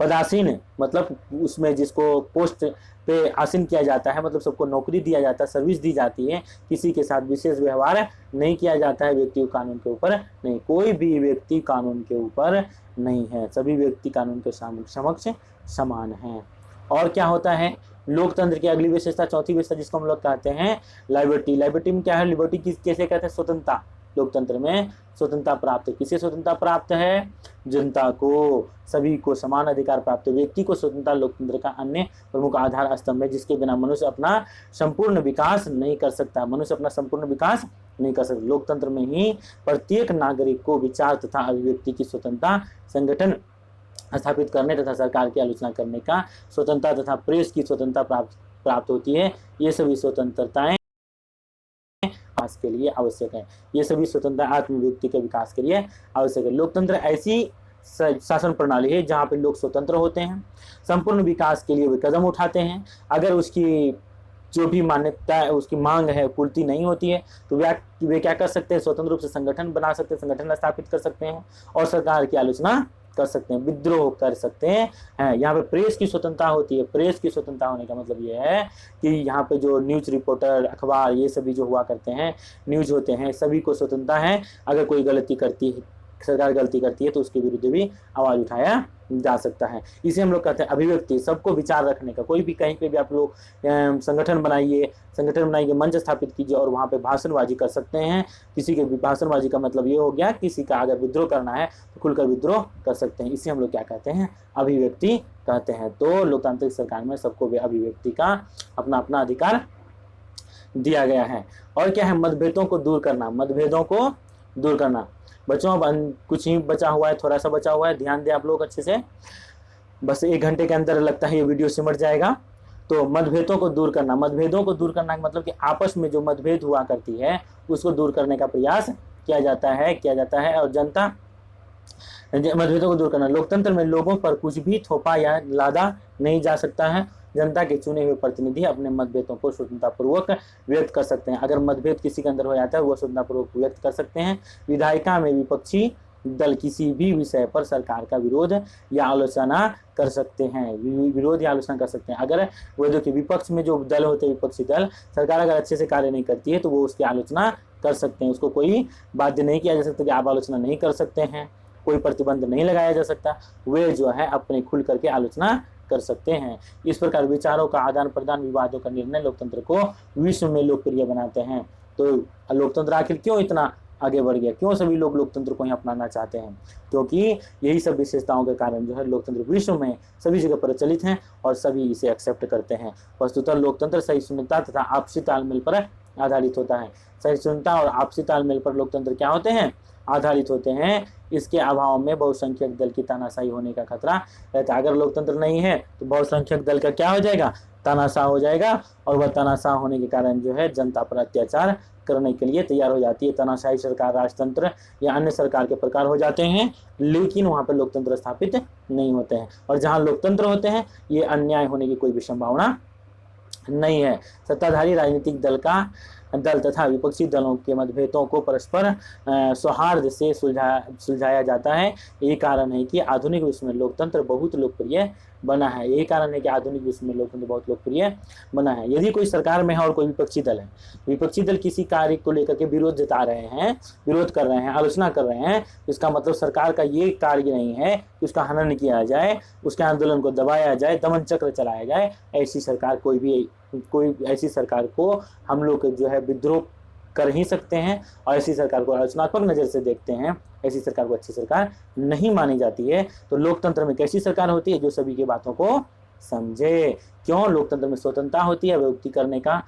[SPEAKER 1] पदासीन मतलब उसमें जिसको पोस्ट पे आसीन किया जाता है, मतलब सबको नौकरी दिया जाता है, सर्विस दी जाती है, किसी के साथ विशेष व्यवहार नहीं किया जाता है, व्यक्ति कानून के ऊपर नहीं, कोई भी व्यक्ति कानून के ऊपर नहीं है, सभी व्यक्ति कानून के समक्ष समान हैं। और क्या होता है लोकतंत्र की अगली विशेषता, चौथी विशेषता जिसको हम लोग कहते हैं लिबर्टी। लिबर्टी में क्या है, लिबर्टी कैसे कहते हैं, स्वतंत्रता। लोकतंत्र में स्वतंत्रता प्राप्त है, किसे स्वतंत्रता प्राप्त है, जनता को, सभी को समान अधिकार प्राप्त है। व्यक्ति को स्वतंत्रता लोकतंत्र का अन्य प्रमुख आधार स्तंभ है, जिसके बिना मनुष्य अपना संपूर्ण विकास नहीं कर सकता, मनुष्य अपना संपूर्ण विकास नहीं कर सकता। लोकतंत्र में ही प्रत्येक नागरिक को विचार तथा अभिव्यक्ति की स्वतंत्रता, संगठन स्थापित करने तथा सरकार की आलोचना करने का स्वतंत्रता तथा प्रेस की स्वतंत्रता प्राप्त होती है। ये सभी स्वतंत्रताएं विकास के लिए आवश्यक है, ये सभी स्वतंत्रता आत्म व्यक्ति के विकास के लिए आवश्यक है। लोकतंत्र ऐसी शासन प्रणाली है जहाँ पे लोग स्वतंत्र होते हैं, संपूर्ण विकास के लिए वे कदम उठाते हैं। अगर उसकी जो भी मान्यता है, उसकी मांग है, पूर्ति नहीं होती है, तो वे क्या कर सकते हैं, स्वतंत्र रूप से संगठन बना सकते हैं, संगठन स्थापित कर सकते हैं और सरकार की आलोचना कर सकते हैं, विद्रोह कर सकते हैं। यहाँ पे प्रेस की स्वतंत्रता होती है। प्रेस की स्वतंत्रता होने का मतलब ये है कि यहाँ पे जो न्यूज रिपोर्टर, अखबार, ये सभी जो हुआ करते हैं, न्यूज होते हैं, सभी को स्वतंत्रता है। अगर कोई गलती करती है, सरकार गलती करती है, तो उसके विरुद्ध भी आवाज उठाया जा सकता है। इसे हम लोग कहते हैं अभिव्यक्ति, सबको विचार रखने का। कोई भी कहीं पे भी आप लोग संगठन बनाइए, मंच स्थापित कीजिए और वहाँ पे भाषणबाजी कर सकते हैं। किसी के भी भाषणबाजी का मतलब ये हो गया, किसी का अगर विद्रोह करना है तो खुलकर विद्रोह कर सकते हैं। इसे हम लोग क्या कहते हैं, अभिव्यक्ति कहते हैं। तो लोकतांत्रिक सरकार में सबको भी अभिव्यक्ति का अपना अपना अधिकार दिया गया है। और क्या है, मतभेदों को दूर करना, मतभेदों को दूर करना। बच्चों अब कुछ ही बचा हुआ है, थोड़ा सा बचा हुआ है, ध्यान दें आप लोग अच्छे से, बस 1 घंटे के अंदर लगता है ये वीडियो सिमट जाएगा। तो मतभेदों को दूर करना, मतभेदों को दूर करना का मतलब कि आपस में जो मतभेद हुआ करती है उसको दूर करने का प्रयास किया जाता है और जनता मतभेदों को दूर करना। लोकतंत्र में लोगों पर कुछ भी थोपा या लादा नहीं जा सकता है। जनता के चुने हुए प्रतिनिधि अपने मतभेदों को स्वतंत्रतापूर्वक व्यक्त कर सकते हैं। अगर मतभेद किसी के अंदर हो जाता है वो स्वतंत्रतापूर्वक व्यक्त कर सकते हैं। विधायिका में विपक्षी दल किसी भी विषय पर सरकार का विरोध या आलोचना कर सकते हैं, विरोध या आलोचना कर सकते हैं। अगर वो देखिए विपक्ष में जो दल होते हैं, विपक्षी दल, सरकार अगर अच्छे से कार्य नहीं करती है तो वो उसकी आलोचना कर सकते हैं। उसको कोई बाध्य नहीं किया जा सकता कि आप आलोचना नहीं कर सकते हैं, कोई प्रतिबंध नहीं लगाया जा सकता। वे जो है अपने खुल करके आलोचना कर सकते हैं। इस प्रकार विचारों का आदान प्रदान, विवादों का निर्णय लोकतंत्र को विश्व में लोकप्रिय बनाते हैं। तो लोकतंत्र आखिर क्यों इतना आगे बढ़ गया, क्यों सभी लोग लोकतंत्र को ही अपनाना चाहते हैं, क्योंकि यही सब विशेषताओं के कारण जो है लोकतंत्र विश्व में सभी जगह प्रचलित हैं और सभी इसे एक्सेप्ट करते हैं। वस्तुतः लोकतंत्र सहिष्णुता तथा आपसी तालमेल पर आधारित होता है। सहिष्णुता और आपसी तालमेल पर लोकतंत्र क्या होते हैं, आधारित होते हैं। इसके अभाव में बहुसंख्यक दल की तानाशाही होने का खतरा रहता है। अगर लोकतंत्र नहीं है तो बहुसंख्यक दल का क्या हो जाएगा, तानाशाह हो जाएगा और वह तानाशाह होने के कारण जो है जनता पर अत्याचार करने के लिए तैयार हो जाती है। तानाशाही सरकार राजतंत्र या अन्य सरकार के प्रकार हो जाते हैं, लेकिन वहाँ पर लोकतंत्र स्थापित नहीं होते हैं। और जहाँ लोकतंत्र होते हैं ये अन्याय होने की कोई भी संभावना नहीं है। सत्ताधारी राजनीतिक दल तथा विपक्षी दलों के मतभेदों को परस्पर सौहार्द से सुलझाया जाता है। यही कारण है कि आधुनिक विश्व में लोकतंत्र बहुत लोकप्रिय बना है। यही कारण है कि आधुनिक विश्व में लोकतंत्र बहुत लोकप्रिय बना है। यदि कोई सरकार में है और कोई विपक्षी दल है, विपक्षी दल किसी कार्य को लेकर के विरोध जता रहे हैं, विरोध कर रहे हैं, आलोचना कर रहे हैं, इसका मतलब सरकार का ये कार्य नहीं है कि उसका हनन किया जाए, उसके आंदोलन को दबाया जाए, दमन चक्र चलाया जाए। ऐसी सरकार कोई ऐसी सरकार को हम लोग जो है विद्रोह कर ही सकते हैं और ऐसी सरकार को आलोचनात्मक नजर से देखते हैं। ऐसी सरकार को अच्छी सरकार नहीं मानी जाती है। तो लोकतंत्र में कैसी सरकार होती है, जो सभी की बातों को समझे। क्यों, लोकतंत्र में स्वतंत्रता होती है, व्यक्ति करने का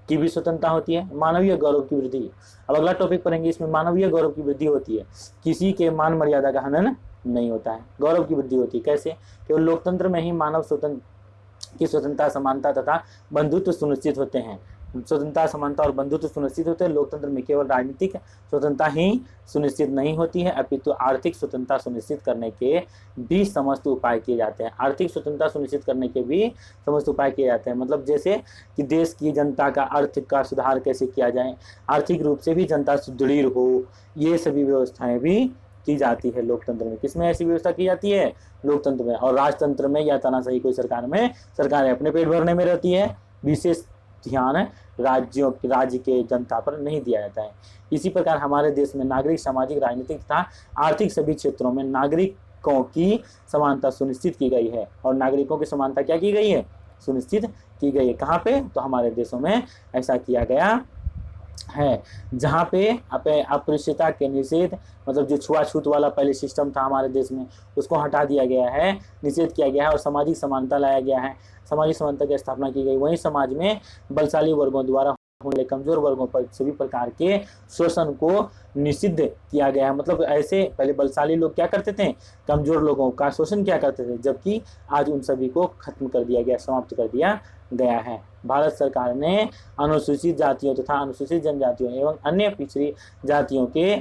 [SPEAKER 1] की भी स्वतंत्रता होती है। मानवीय गौरव की वृद्धि, अब अगला टॉपिक पढ़ेंगे, इसमें मानवीय गौरव की वृद्धि होती है। किसी के मान मर्यादा का हनन नहीं होता है, गौरव की वृद्धि होती है। कैसे, केवल लोकतंत्र में ही मानव स्वतंत्रता, समानता तथा बंधुत्व सुनिश्चित होते हैं। स्वतंत्रता, समानता और बंधुत्व सुनिश्चित होते हैं। लोकतंत्र में केवल राजनीतिक स्वतंत्रता ही सुनिश्चित नहीं होती है, अपितु आर्थिक स्वतंत्रता सुनिश्चित करने के भी समस्त उपाय किए जाते हैं। आर्थिक स्वतंत्रता सुनिश्चित करने के भी समस्त उपाय किए जाते हैं। मतलब जैसे कि देश की जनता का अर्थ का सुधार कैसे किया जाए, आर्थिक रूप से भी जनता सुदृढ़ हो, ये सभी व्यवस्थाएं भी की जाती है लोकतंत्र में। किसमें ऐसी व्यवस्था की जाती है? लोकतंत्र में। और राजतंत्र में या तानाशाही कोई सरकार में सरकारें अपने पेट भरने में रहती है, विशेष ध्यान राज्य के जनता पर नहीं दिया जाता है। इसी प्रकार हमारे देश में नागरिक, सामाजिक, राजनीतिक तथा आर्थिक सभी क्षेत्रों में नागरिकों की समानता सुनिश्चित की गई है। और नागरिकों की समानता क्या की गई है? सुनिश्चित की गई है। कहाँ पे? तो हमारे देशों में ऐसा किया गया है, जहाँ पे अस्पृश्यता के निषेध, मतलब जो छुआछूत वाला पहले सिस्टम था हमारे देश में, उसको हटा दिया गया है, निषेध किया गया है और सामाजिक समानता लाया गया है, सामाजिक समानता की स्थापना की गई। वहीं समाज में बलशाली वर्गों द्वारा होने वाले कमजोर वर्गों पर सभी प्रकार के शोषण को निषिद्ध किया गया है। मतलब ऐसे पहले बलशाली लोग क्या करते थे? कमजोर लोगों का शोषण क्या करते थे, जबकि आज उन सभी को खत्म कर दिया गया, समाप्त कर दिया गया है। भारत सरकार ने अनुसूचित जातियों तथा अनुसूचित जनजातियों एवं अन्य पिछड़ी जातियों के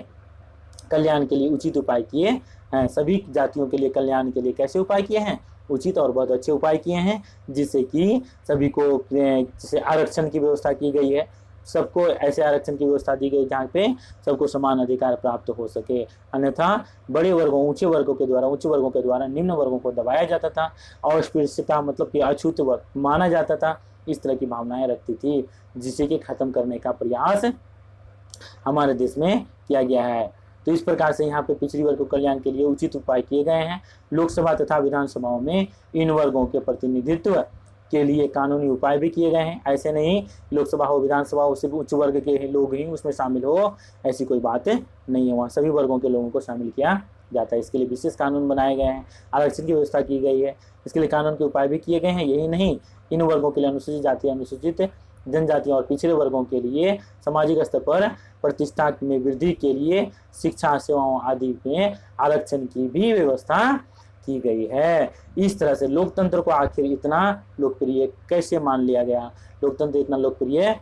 [SPEAKER 1] कल्याण के लिए उचित उपाय किए हैं। सभी जातियों के लिए कल्याण के लिए कैसे उपाय किए हैं? उचित और बहुत अच्छे उपाय किए हैं, जिससे कि सभी को जैसे आरक्षण की व्यवस्था की गई है, सबको ऐसे आरक्षण की व्यवस्था दी गई जहाँ पे सबको समान अधिकार प्राप्त हो सके। अन्यथा बड़े वर्गों, उच्च वर्गों के द्वारा निम्न वर्गों को दबाया जाता था और अस्पृश्यता मतलब कि अछूत वर्ग माना जाता था। इस तरह की भावनाएं रखती थी, जिसे कि खत्म करने का प्रयास हमारे देश में किया गया है। तो इस प्रकार से यहाँ पे पिछड़ी वर्ग को कल्याण के लिए उचित उपाय किए गए हैं। लोकसभा तथा विधानसभाओं में इन वर्गों के प्रतिनिधित्व के लिए कानूनी उपाय भी किए गए हैं। ऐसे नहीं लोकसभा हो, विधानसभा हो, सिर्फ उच्च वर्ग के लोग ही उसमें शामिल हो, ऐसी कोई बात नहीं है। वहाँ सभी वर्गों के लोगों को शामिल किया जाता है। इसके लिए विशेष कानून बनाए गए हैं, आरक्षण की व्यवस्था की गई है, इसके लिए कानून के उपाय भी किए गए हैं। यही नहीं, इन वर्गों के लिए अनुसूचित जाति, अनुसूचित जनजातियों और पिछड़े वर्गों के लिए सामाजिक स्तर पर प्रतिष्ठा में वृद्धि के लिए शिक्षा, सेवाओं आदि में आरक्षण की भी व्यवस्था की गई है। इस तरह से लोकतंत्र को आखिर इतना लोकप्रिय कैसे मान लिया गया? लोकतंत्र इतना लोकप्रिय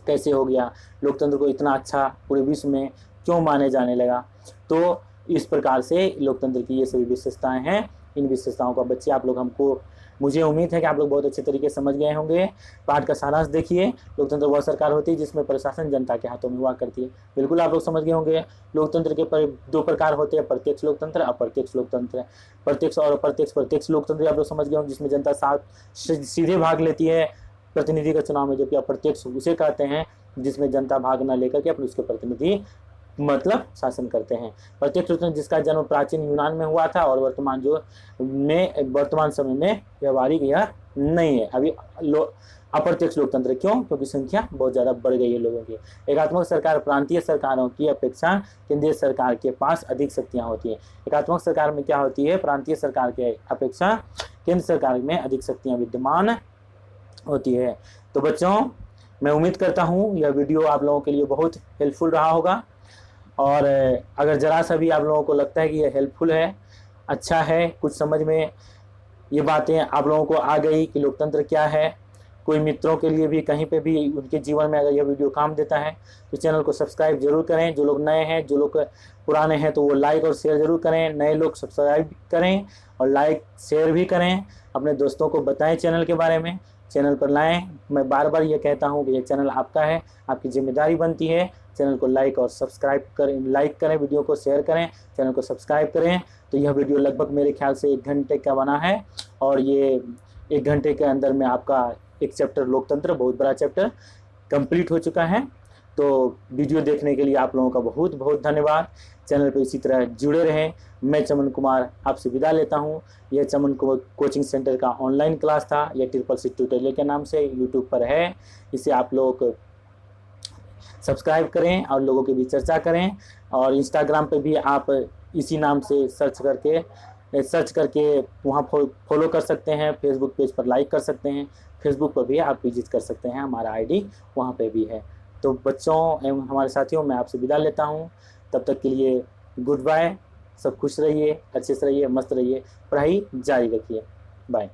[SPEAKER 1] कैसे हो गया? लोकतंत्र को इतना अच्छा पूरे विश्व में क्यों माने जाने लगा? तो इस प्रकार से लोकतंत्र की ये सभी विशेषताएं हैं। इन विशेषताओं का बच्चे आप लोग मुझे उम्मीद है कि आप लोग बहुत अच्छे तरीके से समझ गए होंगे। पाठ का सारांश देखिए। लोकतंत्र वह सरकार होती है जिसमें प्रशासन जनता के हाथों में हुआ करती है। बिल्कुल आप लोग समझ गए होंगे। लोकतंत्र के दो प्रकार होते हैं, प्रत्यक्ष लोकतंत्र, अप्रत्यक्ष लोकतंत्र। प्रत्यक्ष और अप्रत्यक्ष। प्रत्यक्ष लोकतंत्र आप लोग समझ गए होंगे, जिसमें जनता सीधे भाग लेती है प्रतिनिधि का चुनाव में, जबकि अप्रत्यक्ष उसे कहते हैं जिसमें जनता भाग न लेकर के अपने उसके प्रतिनिधि मतलब शासन करते हैं। प्रत्यक्ष लोकतंत्र जिसका जन्म प्राचीन यूनान में हुआ था और वर्तमान समय में व्यवहारिक यह नहीं है। अभी अप्रत्यक्ष लोकतंत्र क्यों? क्योंकि संख्या बहुत ज़्यादा बढ़ गई है लोगों की। एकात्मक सरकार प्रांतीय सरकारों की अपेक्षा केंद्रीय सरकार के पास अधिक शक्तियाँ होती है। एकात्मक सरकार में क्या होती है? प्रांतीय सरकार के अपेक्षा केंद्र सरकार में अधिक शक्तियाँ विद्यमान होती है। तो बच्चों, मैं उम्मीद करता हूँ यह वीडियो आप लोगों के लिए बहुत हेल्पफुल रहा होगा। और अगर ज़रा सा भी आप लोगों को लगता है कि यह हेल्पफुल है, अच्छा है, कुछ समझ में ये बातें आप लोगों को आ गई कि लोकतंत्र क्या है, कोई मित्रों के लिए भी कहीं पे भी उनके जीवन में अगर यह वीडियो काम देता है तो चैनल को सब्सक्राइब जरूर करें। जो लोग नए हैं, जो लोग पुराने हैं, तो वो लाइक और शेयर जरूर करें। नए लोग सब्सक्राइब करें और लाइक शेयर भी करें। अपने दोस्तों को बताएं चैनल के बारे में, चैनल पर लाएं। मैं बार बार ये कहता हूँ कि ये चैनल आपका है, आपकी जिम्मेदारी बनती है। चैनल को लाइक और सब्सक्राइब करें, लाइक करें, वीडियो को शेयर करें, चैनल को सब्सक्राइब करें। तो यह वीडियो लगभग मेरे ख्याल से 1 घंटे का बना है और ये 1 घंटे के अंदर में आपका एक चैप्टर लोकतंत्र, बहुत बड़ा चैप्टर कंप्लीट हो चुका है। तो वीडियो देखने के लिए आप लोगों का बहुत बहुत धन्यवाद। चैनल पर इसी तरह जुड़े रहें। मैं चमन कुमार आपसे विदा लेता हूं। यह चमन कोचिंग सेंटर का ऑनलाइन क्लास था। यह CCC ट्यूटोरियल के नाम से यूट्यूब पर है। इसे आप लोग सब्सक्राइब करें और लोगों के बीच चर्चा करें। और इंस्टाग्राम पे भी आप इसी नाम से सर्च करके वहाँ फॉलो कर सकते हैं। फेसबुक पेज पर लाइक कर सकते हैं। फेसबुक पर भी आप विजिट कर सकते हैं, हमारा आईडी वहाँ पे भी है। तो बच्चों एवं हमारे साथियों, मैं आपसे विदा लेता हूँ। तब तक के लिए गुड बाय। सब खुश रहिए, अच्छे से रहिए, मस्त रहिए, पढ़ाई जारी रखिए। बाय।